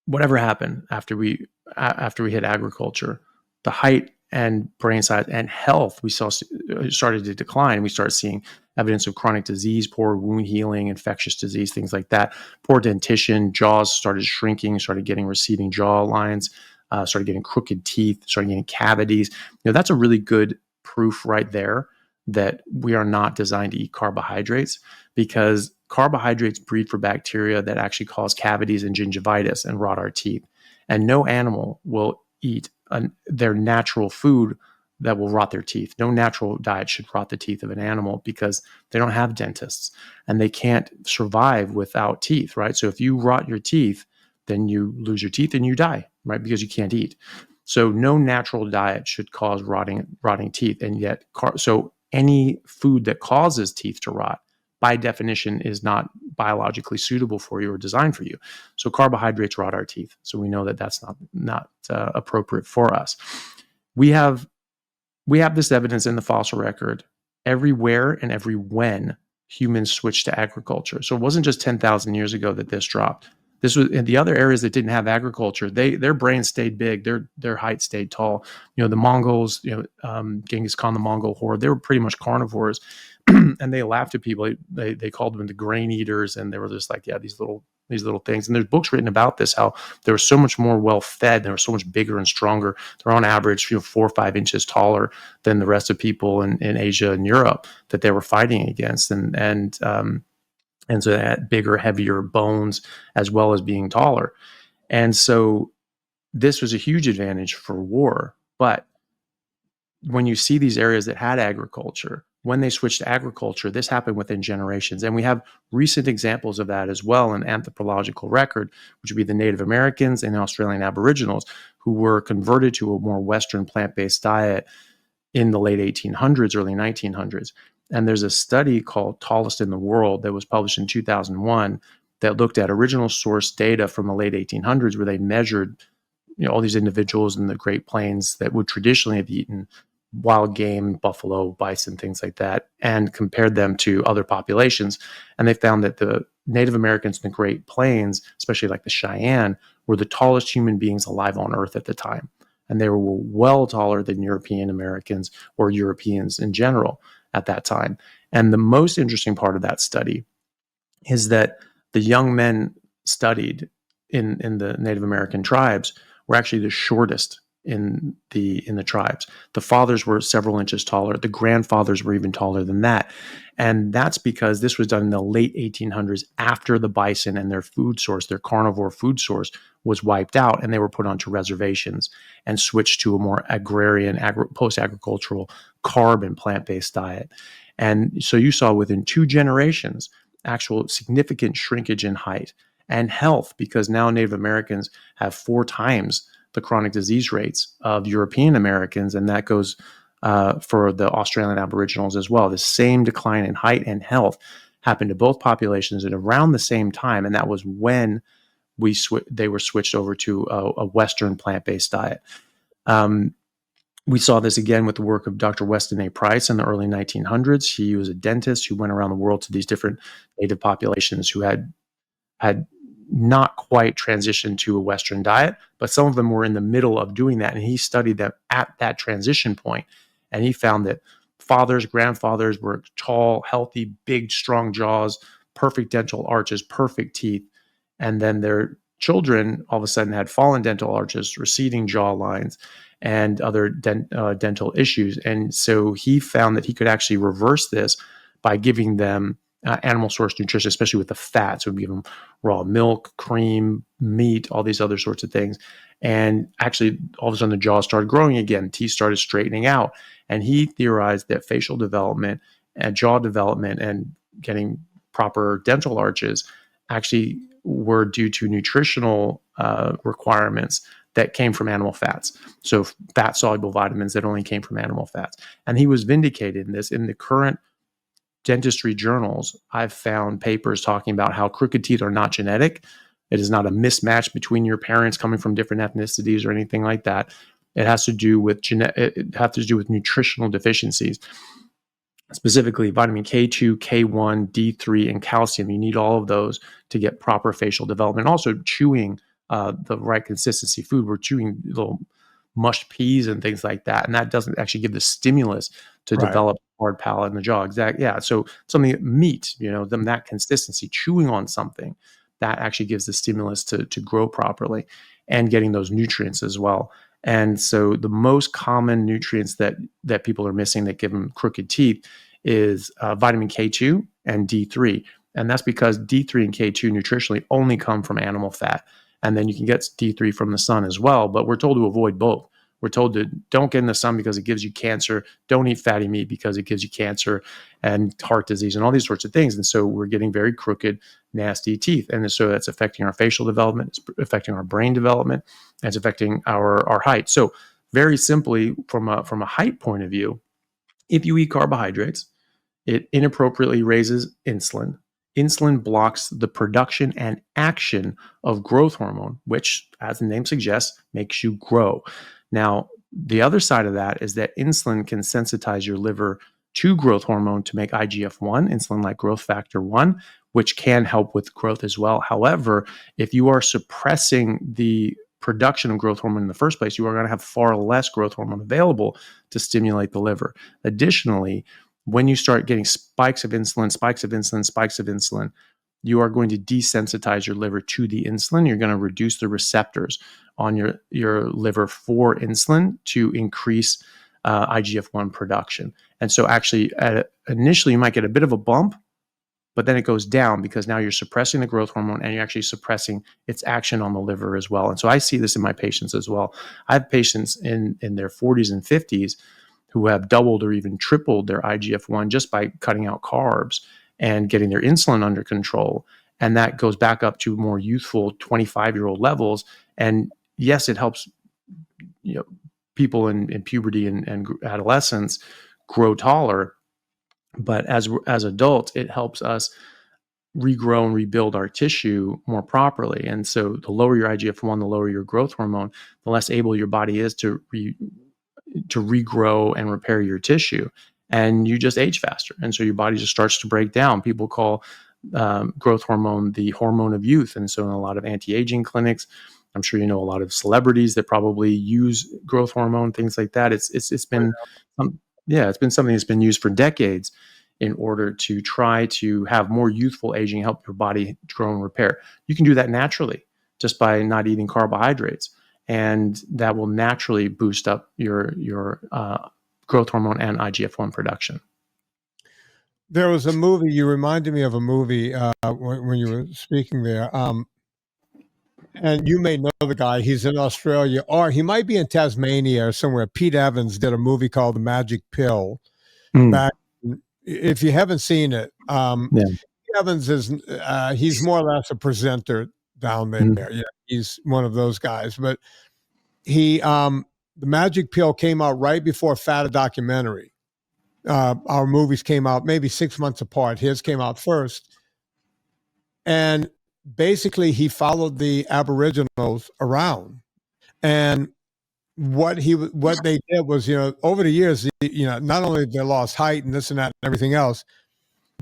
whatever happened after we hit agriculture, the height and brain size and health we saw started to decline. We started seeing evidence of chronic disease, poor wound healing, infectious disease, things like that. Poor dentition, jaws started shrinking, started getting receding jaw lines, started getting crooked teeth, started getting cavities. That's a really good proof right there that we are not designed to eat carbohydrates, because carbohydrates breed for bacteria that actually cause cavities and gingivitis and rot our teeth. And no animal will eat their natural food that will rot their teeth. No natural diet should rot the teeth of an animal because they don't have dentists and they can't survive without teeth, right? So if you rot your teeth, then you lose your teeth and you die, right? Because you can't eat. So no natural diet should cause rotting teeth. And yet, so any food that causes teeth to rot, by definition, is not biologically suitable for you or designed for you. So carbohydrates rot our teeth. So we know that that's not appropriate for us. We have this evidence in the fossil record everywhere and every when humans switched to agriculture. So it wasn't just 10,000 years ago that this dropped. This was in the other areas that didn't have agriculture. Their brains stayed big. Their height stayed tall. The Mongols, Genghis Khan, the Mongol horde, they were pretty much carnivores, and they laughed at people. They called them the grain eaters, and they were just like, yeah, these little things. And there's books written about this, how they were so much more well fed. They were so much bigger and stronger. They're on average, 4 or 5 inches taller than the rest of people in Asia and Europe that they were fighting against, and so they had bigger, heavier bones as well as being taller. And so this was a huge advantage for war. But when you see these areas that had agriculture, when they switched to agriculture, this happened within generations. And we have recent examples of that as well in anthropological record, which would be the Native Americans and the Australian Aboriginals, who were converted to a more Western plant-based diet in the late 1800s, early 1900s. And there's a study called Tallest in the World that was published in 2001 that looked at original source data from the late 1800s, where they measured all these individuals in the Great Plains that would traditionally have eaten wild game, buffalo, bison, things like that, and compared them to other populations. And they found that the Native Americans in the Great Plains, especially like the Cheyenne, were the tallest human beings alive on Earth at the time. And they were well taller than European Americans or Europeans in general at that time. And the most interesting part of that study is that the young men studied in the Native American tribes were actually the shortest in the tribes. The fathers were several inches taller. The grandfathers were even taller than that. And that's because this was done in the late 1800s after the bison and their food source, their carnivore food source, was wiped out, and they were put onto reservations and switched to a more agrarian, post-agricultural, carb and plant-based diet. And so you saw within 2 generations actual significant shrinkage in height and health, because now Native Americans have 4 times the chronic disease rates of European Americans, and that goes for the Australian Aboriginals as well. The same decline in height and health happened to both populations at around the same time, and that was when they were switched over to a Western plant-based diet. We saw this again with the work of Dr. Weston A. Price in the early 1900s. He was a dentist who went around the world to these different native populations who had not quite transitioned to a Western diet, but some of them were in the middle of doing that. And he studied them at that transition point. And he found that fathers, grandfathers were tall, healthy, big, strong jaws, perfect dental arches, perfect teeth. And then their children all of a sudden had fallen dental arches, receding jaw lines, and other dental issues. And so he found that he could actually reverse this by giving them animal source nutrition, especially with the fats. So we give them raw milk, cream, meat, all these other sorts of things. And actually, all of a sudden, the jaw started growing again. Teeth started straightening out. And he theorized that facial development and jaw development and getting proper dental arches actually were due to nutritional requirements that came from animal fats. So fat-soluble vitamins that only came from animal fats. And he was vindicated in this. In the current dentistry journals, I've found papers talking about how crooked teeth are not genetic. It is not a mismatch between your parents coming from different ethnicities or anything like that. It has to do with nutritional deficiencies, specifically vitamin K2, K1, D3, and calcium. You need all of those to get proper facial development. Also, chewing the right consistency food. We're chewing little mushed peas and things like that, and that doesn't actually give the stimulus to develop hard palate in the jaw. Exactly. Yeah. So something meat, that consistency, chewing on something that actually gives the stimulus to grow properly, and getting those nutrients as well. And so the most common nutrients that people are missing that give them crooked teeth is vitamin K2 and D3. And that's because D3 and K2 nutritionally only come from animal fat. And then you can get D3 from the sun as well, but we're told to avoid both. We're told to don't get in the sun because it gives you cancer. Don't eat fatty meat because it gives you cancer and heart disease and all these sorts of things. And so we're getting very crooked, nasty teeth. And so that's affecting our facial development. It's affecting our brain development. And it's affecting our height. So very simply, from a height point of view, if you eat carbohydrates, it inappropriately raises insulin. Insulin blocks the production and action of growth hormone, which, as the name suggests, makes you grow. Now, the other side of that is that insulin can sensitize your liver to growth hormone to make IGF-1, insulin-like growth factor 1, which can help with growth as well. However, if you are suppressing the production of growth hormone in the first place, you are going to have far less growth hormone available to stimulate the liver. Additionally, when you start getting spikes of insulin, you are going to desensitize your liver to the insulin. You're going to reduce the receptors on your liver for insulin to increase IGF-1 production. And so actually, initially, you might get a bit of a bump, but then it goes down because now you're suppressing the growth hormone and you're actually suppressing its action on the liver as well. And so I see this in my patients as well. I have patients in their 40s and 50s who have doubled or even tripled their IGF-1 just by cutting out carbs and getting their insulin under control. And that goes back up to more youthful 25-year-old levels. And yes, it helps people in puberty and adolescence grow taller. But as adults, it helps us regrow and rebuild our tissue more properly. And so the lower your IGF-1, the lower your growth hormone, the less able your body is to regrow and repair your tissue, and you just age faster. And so your body just starts to break down. People call growth hormone the hormone of youth. And so in a lot of anti-aging clinics, I'm sure you know a lot of celebrities that probably use growth hormone, things like that. It's been it's been something that's been used for decades in order to try to have more youthful aging, help your body grow and repair. You can do that naturally just by not eating carbohydrates. And that will naturally boost up your growth hormone and IGF-1 production. There was a movie, you reminded me of a movie when you were speaking there. And you may know the guy. He's in Australia, or he might be in Tasmania or somewhere. Pete Evans did a movie called The Magic Pill. Back, if you haven't seen it, Pete Evans is he's more or less a presenter down there. Yeah, he's one of those guys. But he the magic pill came out right before Fata documentary. Our movies came out maybe 6 months apart. His came out first. And basically he followed the Aboriginals around. And what they did was, over the years, not only they lost height and this and that and everything else,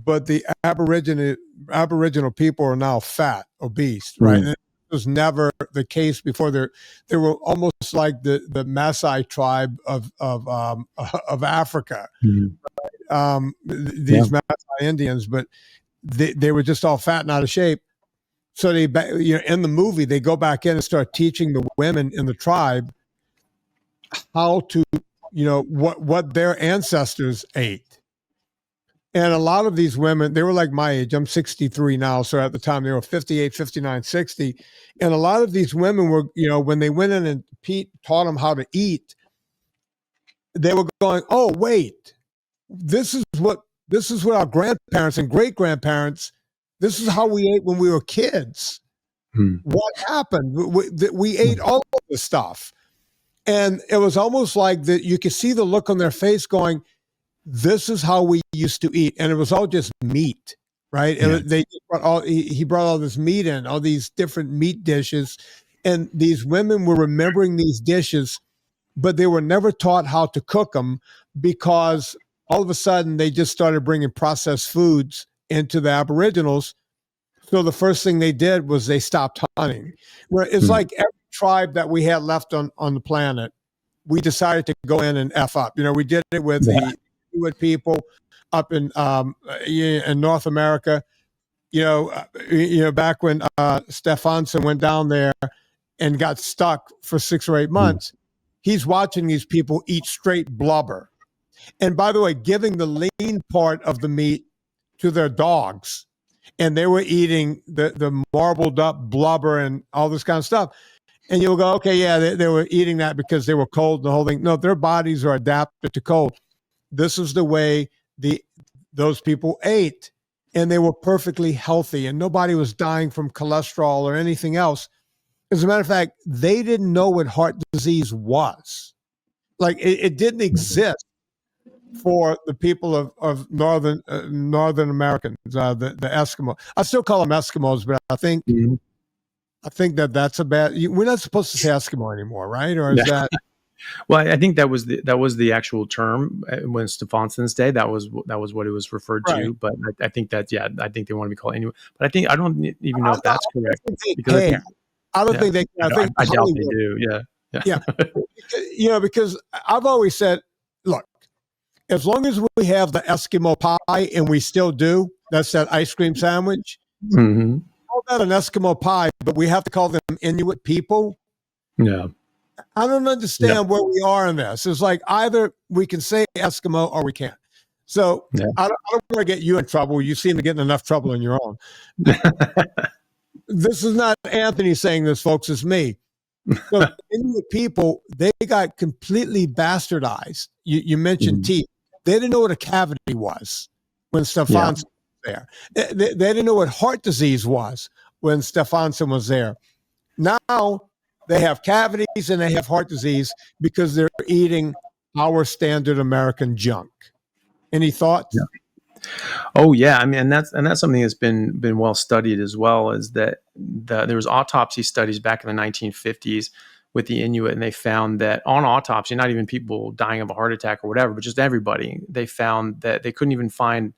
but the Aboriginal people are now fat, obese, right? And it was never the case before. They were almost like the Maasai tribe of Africa. These Maasai Indians, but they were just all fat and out of shape. So they, in the movie, they go back in and start teaching the women in the tribe how to, what their ancestors ate. And a lot of these women, they were like my age. I'm 63 now. So at the time they were 58, 59, 60. And a lot of these women were, when they went in and Pete taught them how to eat, they were going, oh, wait, this is what our grandparents and great grandparents, this is how we ate when we were kids. What happened? We ate all of this stuff. And it was almost like that you could see the look on their face going, this is how we used to eat. And it was all just meat, right? And he brought all this meat in, all these different meat dishes. And these women were remembering these dishes, but they were never taught how to cook them because all of a sudden they just started bringing processed foods into the Aboriginals. So the first thing they did was they stopped hunting. Where it's like every tribe that we had left on the planet, we decided to go in and F up. We did it with the Inuit people up in North America. Back when Stefansson went down there and got stuck for 6 or 8 months, he's watching these people eat straight blubber. And by the way, giving the lean part of the meat to their dogs. And they were eating the marbled up blubber and all this kind of stuff. And you'll go, okay, yeah, they were eating that because they were cold, the whole thing. No, their bodies are adapted to cold. This is the way those people ate. And they were perfectly healthy. And nobody was dying from cholesterol or anything else. As a matter of fact, they didn't know what heart disease was. Like it didn't exist for the people of Northern Americans, the Eskimo. I still call them Eskimos, but I think that's a bad. We're not supposed to say Eskimo anymore, right? Or is that? Well, I think that was the actual term when Stefansson's day. That was what it was referred to. But I think that I think they want to be called anyway. But I don't even know if that's correct because I don't think they can. I doubt they do. Yeah. Because I've always said, look, as long as we have the Eskimo pie, and we still do, that's that ice cream sandwich. Call that an Eskimo pie, but we have to call them Inuit people. Yeah. I don't understand where we are in this. It's like either we can say Eskimo or we can't. So I don't want to get you in trouble. You seem to get in enough trouble on your own. This is not Anthony saying this, folks. It's me. So Inuit people, they got completely bastardized. You mentioned teeth. They didn't know what a cavity was when Stefansson was there. They didn't know what heart disease was when Stefansson was there. Now they have cavities and they have heart disease because they're eating our standard American junk. Any thoughts? Yeah. Oh yeah, I mean, and that's something that's been well studied as well. Is that there was autopsy studies back in the 1950s with the Inuit, and they found that on autopsy, not even people dying of a heart attack or whatever, but just everybody, they found that they couldn't even find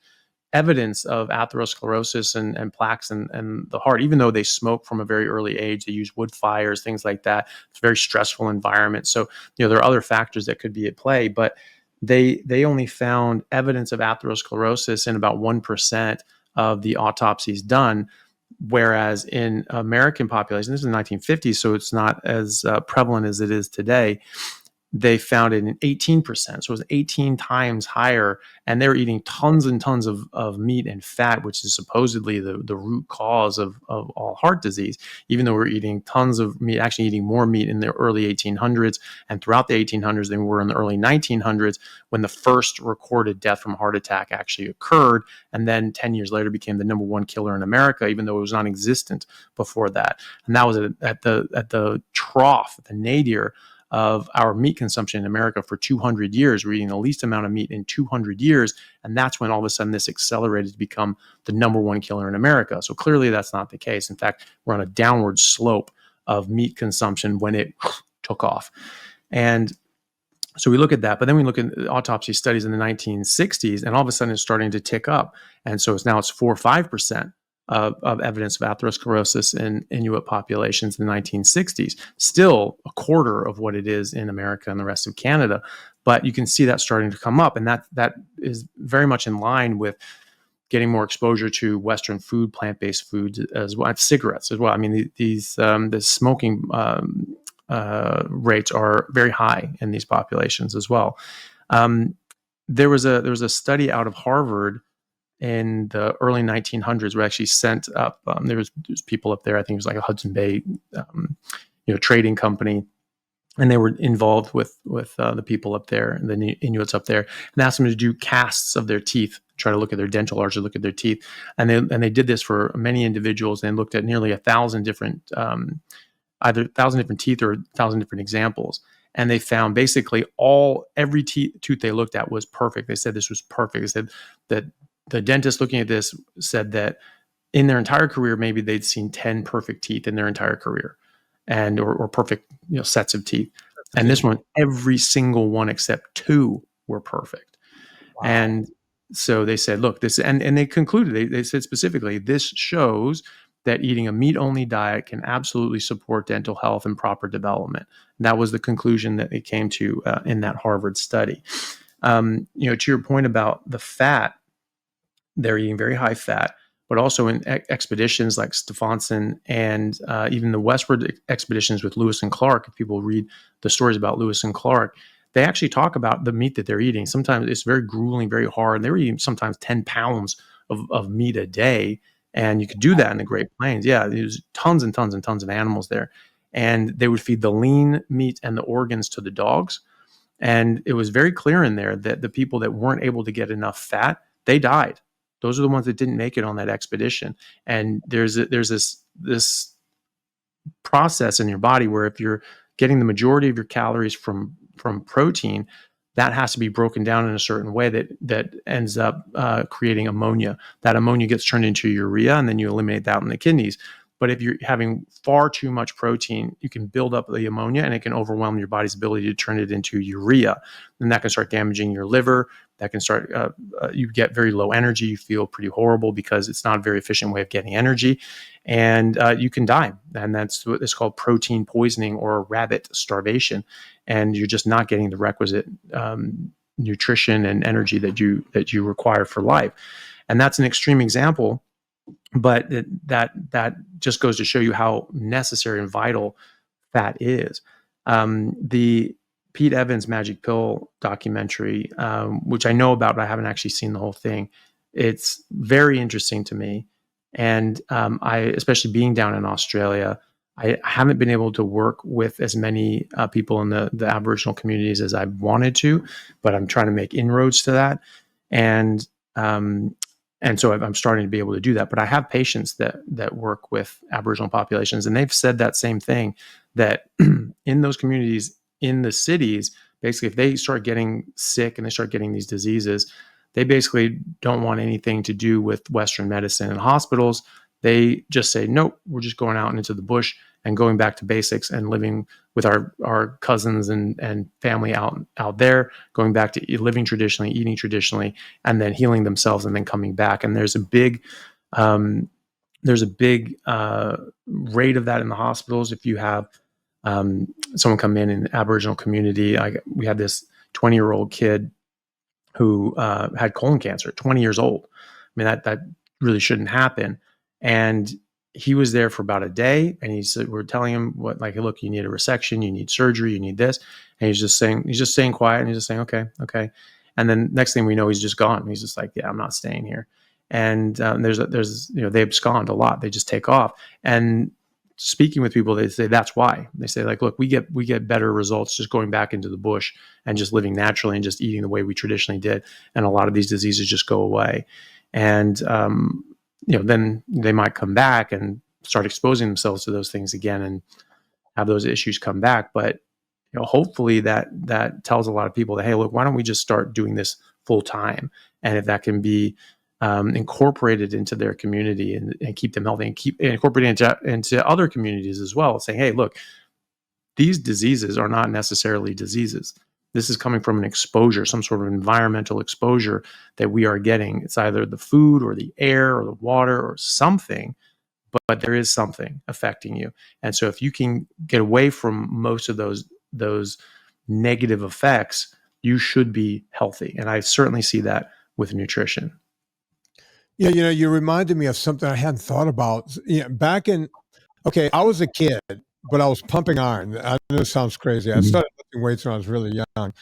evidence of atherosclerosis and plaques and the heart, even though they smoked from a very early age. They use wood fires, things like that. It's a very stressful environment. So, there are other factors that could be at play, but they only found evidence of atherosclerosis in about 1% of the autopsies done. Whereas in American population, this is the 1950s, so it's not as prevalent as it is today. They found it in 18%. So it was 18 times higher. And they're eating tons and tons of meat and fat, which is supposedly the root cause of all heart disease, even though we're eating tons of meat, actually eating more meat in the early 1800s and throughout the 1800s than we were in the early 1900s, when the first recorded death from a heart attack actually occurred. And then 10 years later became the number one killer in America, even though it was non-existent before that. And that was at the trough, the nadir of our meat consumption in America for 200 years. We're eating the least amount of meat in 200 years. And that's when all of a sudden this accelerated to become the number one killer in America. So clearly that's not the case. In fact, we're on a downward slope of meat consumption when it took off. And so we look at that, but then we look at autopsy studies in the 1960s, and all of a sudden it's starting to tick up. And so it's 4 or 5% of evidence of atherosclerosis in Inuit populations in the 1960s. Still a quarter of what it is in America and the rest of Canada. But you can see that starting to come up, and that is very much in line with getting more exposure to Western food, plant-based foods as well, cigarettes as well. I mean, the smoking rates are very high in these populations as well. There was a study out of Harvard in the early 1900s where actually sent up. There was people up there. I think it was like a Hudson Bay, trading company, and they were involved with the people up there, the Inuits up there, and asked them to do casts of their teeth, try to look at their dental arch, look at their teeth, and they did this for many individuals and looked at nearly 1,000 different, either 1,000 different teeth or 1,000 different examples, and they found basically every tooth they looked at was perfect. They said this was perfect. They said that the dentist looking at this said that in their entire career, maybe they'd seen 10 perfect teeth in their entire career, and or perfect sets of teeth. And this one, every single one except 2 were perfect. Wow. And so they said, look, this, and they concluded, they said specifically, this shows that eating a meat-only diet can absolutely support dental health and proper development. And that was the conclusion that they came to in that Harvard study. To your point about the fat, they're eating very high fat, but also in expeditions like Stefansson and even the westward expeditions with Lewis and Clark. If people read the stories about Lewis and Clark, they actually talk about the meat that they're eating. Sometimes it's very grueling, very hard. They were eating sometimes 10 pounds of meat a day. And you could do that in the Great Plains. Yeah, there's tons and tons and tons of animals there. And they would feed the lean meat and the organs to the dogs. And it was very clear in there that the people that weren't able to get enough fat, they died. Those are the ones that didn't make it on that expedition. And there's this process in your body where if you're getting the majority of your calories from protein, that has to be broken down in a certain way that ends up creating ammonia. That ammonia gets turned into urea, and then you eliminate that in the kidneys. But if you're having far too much protein, you can build up the ammonia, and it can overwhelm your body's ability to turn it into urea. And that can start damaging your liver. That can start, you get very low energy. You feel pretty horrible because it's not a very efficient way of getting energy. And you can die. And that's what is called protein poisoning or rabbit starvation. And you're just not getting the requisite nutrition and energy that you require for life. And that's an extreme example, but that just goes to show you how necessary and vital fat is. The Pete Evans Magic Pill documentary, which I know about, but I haven't actually seen the whole thing. It's very interesting to me. And I, especially being down in Australia, I haven't been able to work with as many people in the Aboriginal communities as I wanted to, but I'm trying to make inroads to that. And so I'm starting to be able to do that. But I have patients that work with Aboriginal populations, and they've said that same thing, that in those communities, in the cities, basically, if they start getting sick and they start getting these diseases, they basically don't want anything to do with Western medicine and hospitals. They just say, nope, we're just going out into the bush and going back to basics and living with our cousins and family out there, going back to living traditionally, eating traditionally, and then healing themselves and then coming back. And there's a big rate of that in the hospitals. If you have someone come in an Aboriginal community, we had this 20-year-old kid who had colon cancer at 20 years old. I mean, that really shouldn't happen. And he was there for about a day, and he said, we're telling him look, you need a resection, you need surgery, you need this. And he's just staying quiet, and he's just saying, okay. And then next thing we know, he's just gone. He's just like, yeah, I'm not staying here. And they abscond a lot. They just take off. And speaking with people, they say that's why. They say, like, look, we get better results just going back into the bush and just living naturally and just eating the way we traditionally did. And a lot of these diseases just go away. And then they might come back and start exposing themselves to those things again and have those issues come back. But hopefully that tells a lot of people that, hey, look, why don't we just start doing this full time? And if that can be incorporated into their community and keep them healthy, and keep incorporating into other communities as well, saying, hey, look, these diseases are not necessarily diseases. This is coming from an exposure, some sort of environmental exposure that we are getting. It's either the food or the air or the water or something, but there is something affecting you. And so if you can get away from most of those negative effects, you should be healthy. And I certainly see that with nutrition. Yeah, you reminded me of something I hadn't thought about. I was a kid, but I was pumping iron. I know it sounds crazy. I started lifting weights when I was really young,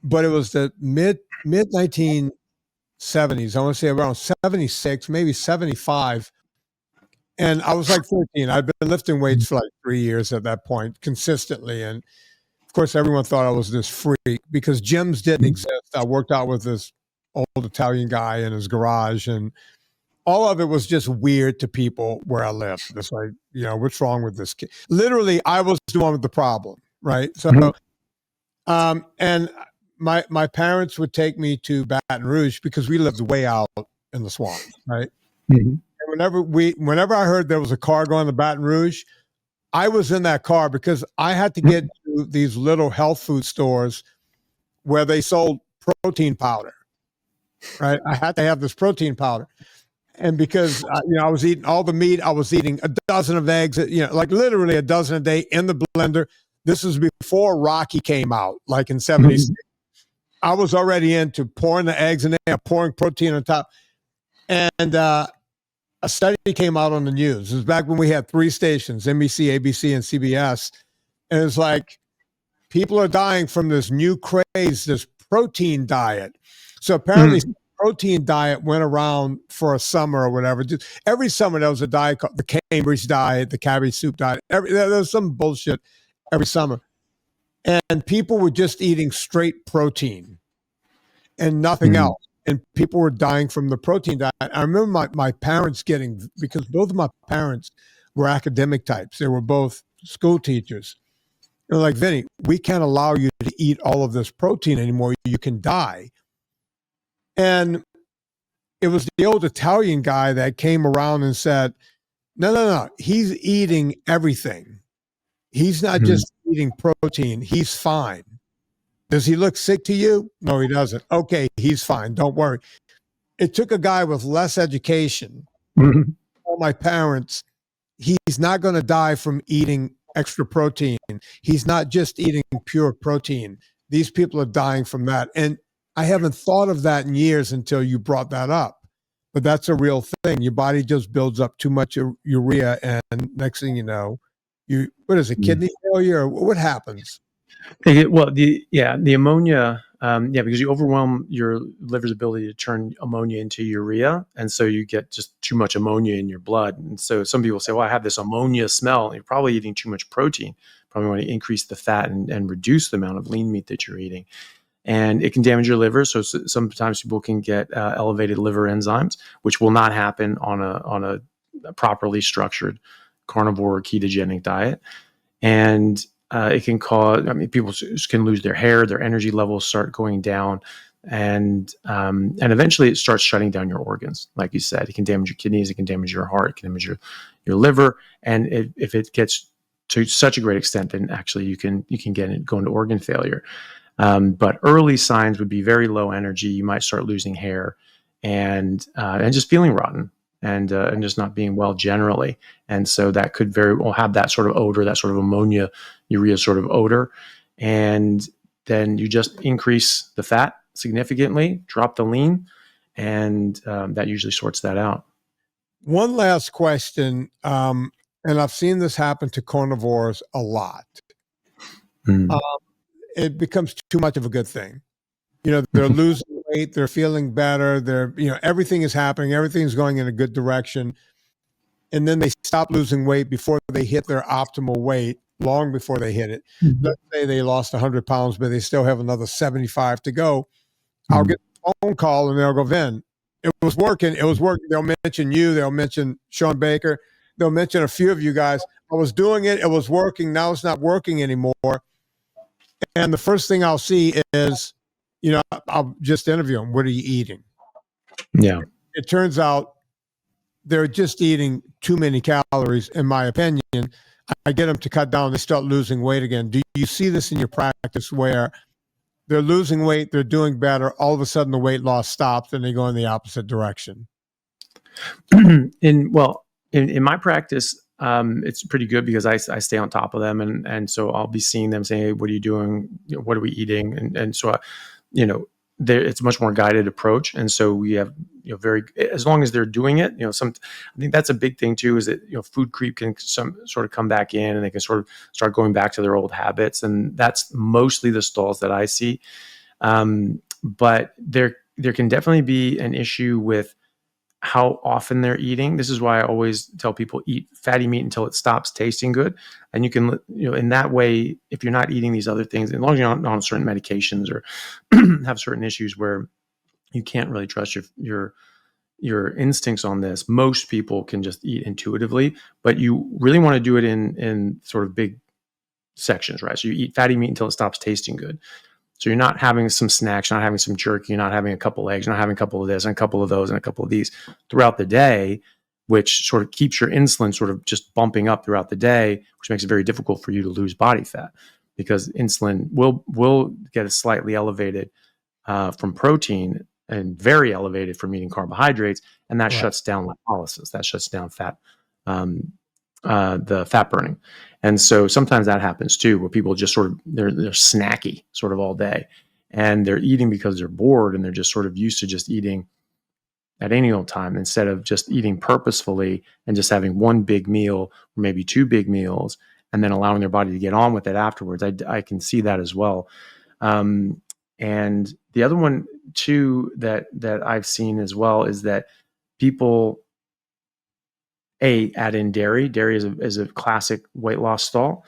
but it was the mid 1970s. I want to say around 76, maybe 75. And I was like 14. I'd been lifting weights for like 3 years at that point consistently. And of course, everyone thought I was this freak because gyms didn't exist. I worked out with this old Italian guy in his garage, and all of it was just weird to people where I lived. It's like, what's wrong with this kid? Literally, I was the one with the problem, right? So, and my parents would take me to Baton Rouge because we lived way out in the swamp, right? And whenever I heard there was a car going to Baton Rouge, I was in that car because I had to get to these little health food stores where they sold protein powder, right? I had to have this protein powder. And because, I was eating all the meat, I was eating a dozen of eggs, like literally a dozen a day in the blender. This is before Rocky came out, like in 76. I was already into pouring the eggs in there, pouring protein on top. And a study came out on the news. It was back when we had 3 stations, NBC, ABC, and CBS. And it's like, people are dying from this new craze, this protein diet. So apparently protein diet went around for a summer or whatever. Just every summer there was a diet called the Cambridge diet, the cabbage soup diet. There was some bullshit every summer. And people were just eating straight protein and nothing else. And people were dying from the protein diet. I remember my parents because both of my parents were academic types. They were both school teachers. They're like, Vinnie, we can't allow you to eat all of this protein anymore. You can die. And it was the old Italian guy that came around and said, no, he's eating everything. He's not just eating protein. He's fine. Does he look sick to you? No, he doesn't. Okay, he's fine. Don't worry. It took a guy with less education. All my parents, he's not going to die from eating extra protein. He's not just eating pure protein. These people are dying from that. And I haven't thought of that in years until you brought that up. But that's a real thing. Your body just builds up too much urea, and next thing you know, kidney failure? Or what happens? Well, the ammonia, because you overwhelm your liver's ability to turn ammonia into urea, and so you get just too much ammonia in your blood. And so some people say, well, I have this ammonia smell. You're probably eating too much protein. Probably want to increase the fat and reduce the amount of lean meat that you're eating. And it can damage your liver. So sometimes people can get elevated liver enzymes, which will not happen on a properly structured carnivore or ketogenic diet. And it can cause, people can lose their hair, their energy levels start going down, and eventually it starts shutting down your organs. Like you said, it can damage your kidneys, it can damage your heart, it can damage your liver. And if it gets to such a great extent, then actually you can go into organ failure. But early signs would be very low energy. You might start losing hair and just feeling rotten and just not being well generally. And so that could very well have that sort of odor, that sort of ammonia, urea sort of odor. And then you just increase the fat significantly, drop the lean, and that usually sorts that out. One last question, and I've seen this happen to carnivores a lot. It becomes too much of a good thing. They're losing weight, they're feeling better, everything is happening, everything's going in a good direction. And then they stop losing weight before they hit their optimal weight, long before they hit it. Let's say they lost 100 pounds, but they still have another 75 to go. I'll get a phone call and they'll go, Vin, it was working. They'll mention you, they'll mention Sean Baker, they'll mention a few of you guys. I was doing it, it was working, now it's not working anymore. And the first thing I'll see is, I'll just interview them. What are you eating? Yeah. It turns out they're just eating too many calories, in my opinion. I get them to cut down. They start losing weight again. Do you see this in your practice where they're losing weight, they're doing better, all of a sudden the weight loss stops and they go in the opposite direction? In my practice, it's pretty good because I stay on top of them, and so I'll be seeing them saying, "Hey, what are you doing? What are we eating?" And so, it's a much more guided approach, and so we have very, as long as they're doing it, I think that's a big thing too, is that food creep can sort of come back in, and they can sort of start going back to their old habits, and that's mostly the stalls that I see. But there can definitely be an issue with how often they're eating. This is why I always tell people, eat fatty meat until it stops tasting good. And you can, in that way, if you're not eating these other things, as long as you're not on certain medications or have certain issues where you can't really trust your instincts on this, most people can just eat intuitively. But you really want to do it in sort of big sections, right? So you eat fatty meat until it stops tasting good. So you're not having some snacks, you're not having some jerky, you're not having a couple eggs, you're not having a couple of this and a couple of those and a couple of these throughout the day, which sort of keeps your insulin sort of just bumping up throughout the day, which makes it very difficult for you to lose body fat, because insulin will get slightly elevated from protein and very elevated from eating carbohydrates, and that shuts down lipolysis, that shuts down fat, the fat burning. And so sometimes that happens too, where people just sort of, they're snacky sort of all day, and they're eating because they're bored, and they're just sort of used to just eating at any old time, instead of just eating purposefully and just having one big meal or maybe two big meals, and then allowing their body to get on with it afterwards. I can see that as well. And the other one too that I've seen as well is that people add in dairy. Dairy is a classic weight loss stall.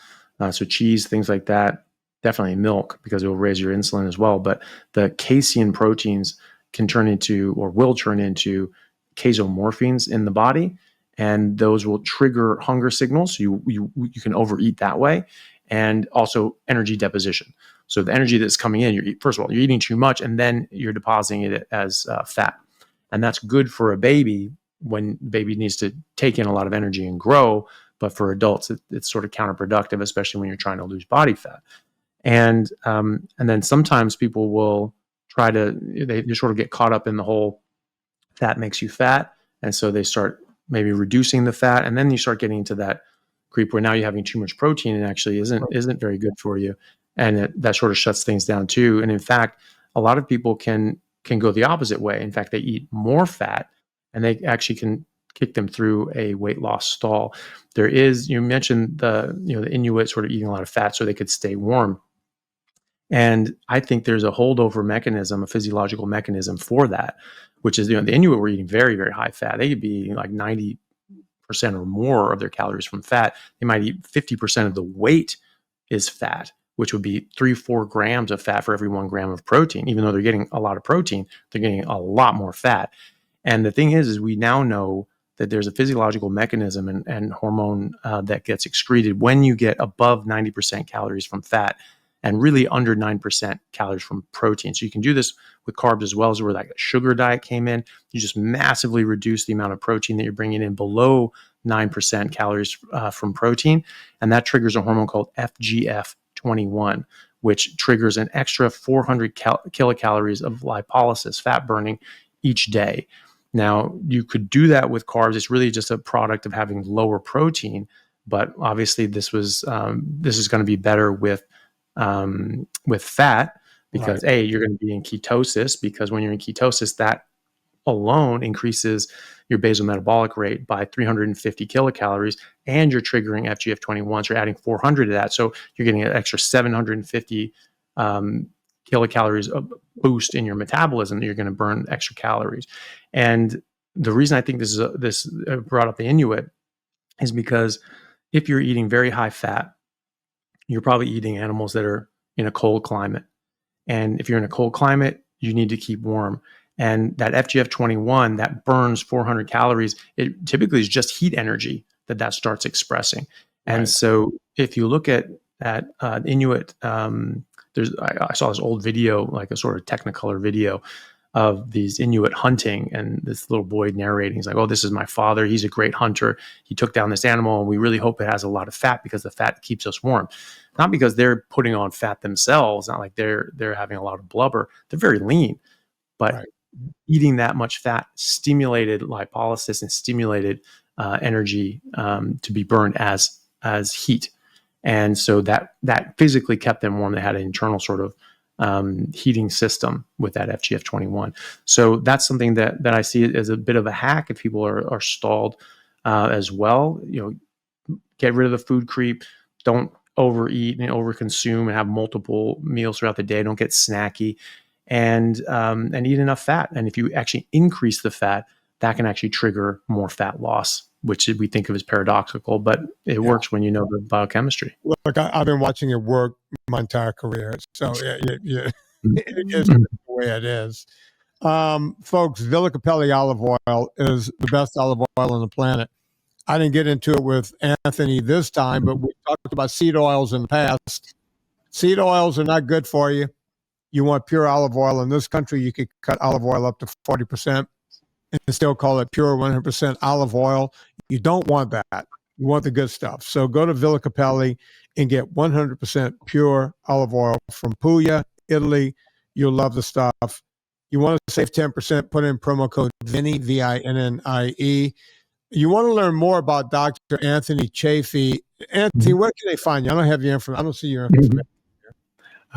So cheese, things like that, definitely milk, because it will raise your insulin as well. But the casein proteins can turn into, or will turn into, casomorphins in the body, and those will trigger hunger signals. So you can overeat that way, and also energy deposition. So the energy that's coming in, first of all, you're eating too much, and then you're depositing it as fat, and that's good for a baby when baby needs to take in a lot of energy and grow. But for adults, it's sort of counterproductive, especially when you're trying to lose body fat. And then sometimes people will try to, they sort of get caught up in the whole fat makes you fat. And so they start maybe reducing the fat. And then you start getting into that creep where now you're having too much protein and actually isn't very good for you. And that sort of shuts things down too. And in fact, a lot of people can go the opposite way. In fact, they eat more fat, and they actually can kick them through a weight loss stall. There is, you mentioned the Inuit sort of eating a lot of fat so they could stay warm. And I think there's a holdover mechanism, a physiological mechanism for that, which is, the Inuit were eating very, very high fat. They could be eating like 90% or more of their calories from fat. They might eat 50% of the weight is fat, which would be 3-4 grams of fat for every 1 gram of protein. Even though they're getting a lot of protein, they're getting a lot more fat. And the thing is we now know that there's a physiological mechanism and hormone that gets excreted when you get above 90% calories from fat and really under 9% calories from protein. So you can do this with carbs as well, as where like a sugar diet came in. You just massively reduce the amount of protein that you're bringing in below 9% calories from protein. And that triggers a hormone called FGF21, which triggers an extra 400 kilocalories of lipolysis, fat burning, each day. Now, you could do that with carbs. It's really just a product of having lower protein, but obviously this is going to be better with fat, because right. You're going to be in ketosis, because when you're in ketosis, that alone increases your basal metabolic rate by 350 kilocalories, and you're triggering FGF21. So you're adding 400 to that. So you're getting an extra 750 kilocalories of boost in your metabolism. You're going to burn extra calories. And the reason I think this brought up the Inuit is because if you're eating very high fat, you're probably eating animals that are in a cold climate. And if you're in a cold climate, you need to keep warm. And that FGF21 that burns 400 calories, it typically is just heat energy that starts expressing. And so if you look at Inuit I saw this old video, like a sort of Technicolor video of these Inuit hunting, and this little boy narrating. He's like, "Oh, this is my father. He's a great hunter. He took down this animal, and we really hope it has a lot of fat because the fat keeps us warm." Not because they're putting on fat themselves. Not like they're having a lot of blubber. They're very lean, but eating that much fat stimulated lipolysis and stimulated energy to be burned as heat, and so that physically kept them warm. They had an internal sort of heating system with that FGF21. So that's something that I see as a bit of a hack if people are stalled as well. Get rid of the food creep. Don't overeat and overconsume and have multiple meals throughout the day. Don't get snacky, and eat enough fat. And if you actually increase the fat, that can actually trigger more fat loss, which we think of as paradoxical, but it works when you know the biochemistry. Look, I've been watching it work my entire career, so it is the way it is. Folks, Villa Capelli olive oil is the best olive oil on the planet. I didn't get into it with Anthony this time, but we talked about seed oils in the past. Seed oils are not good for you. You want pure olive oil. In this country, you could cut olive oil up to 40% and still call it pure 100% olive oil. You don't want that. You want the good stuff. So go to Villa Capelli and get 100% pure olive oil from Puglia, Italy. You'll love the stuff. You want to save 10%, put in promo code Vinnie, VINNIE. You want to learn more about Dr. Anthony Chaffee. Anthony, where can they find you? I don't have your information. I don't see your information.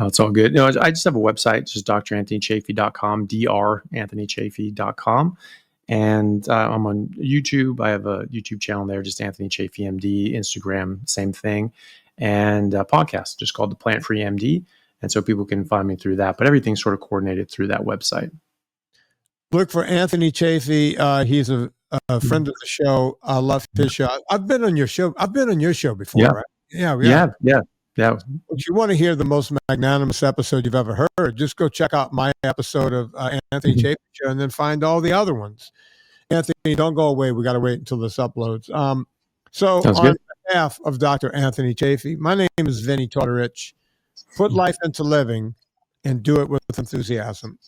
Oh, it's all good. No, I just have a website, just dranthonychaffee.com, dranthonychaffee.com. And I'm on YouTube. I have a YouTube channel there, just Anthony Chaffee MD. Instagram, same thing. And a podcast just called The Plant Free MD. And so people can find me through that. But everything's sort of coordinated through that website. Look for Anthony Chaffee. He's a friend of the show. I love his show. I've been on your show. I've been on your show before, right? Yeah. If you want to hear the most magnanimous episode you've ever heard, just go check out my episode of Anthony Chaffee Show and then find all the other ones. Anthony, don't go away. We got to wait until this uploads. So on behalf of Dr. Anthony Chaffee, my name is Vinnie Tortorich. Put life into living and do it with enthusiasm.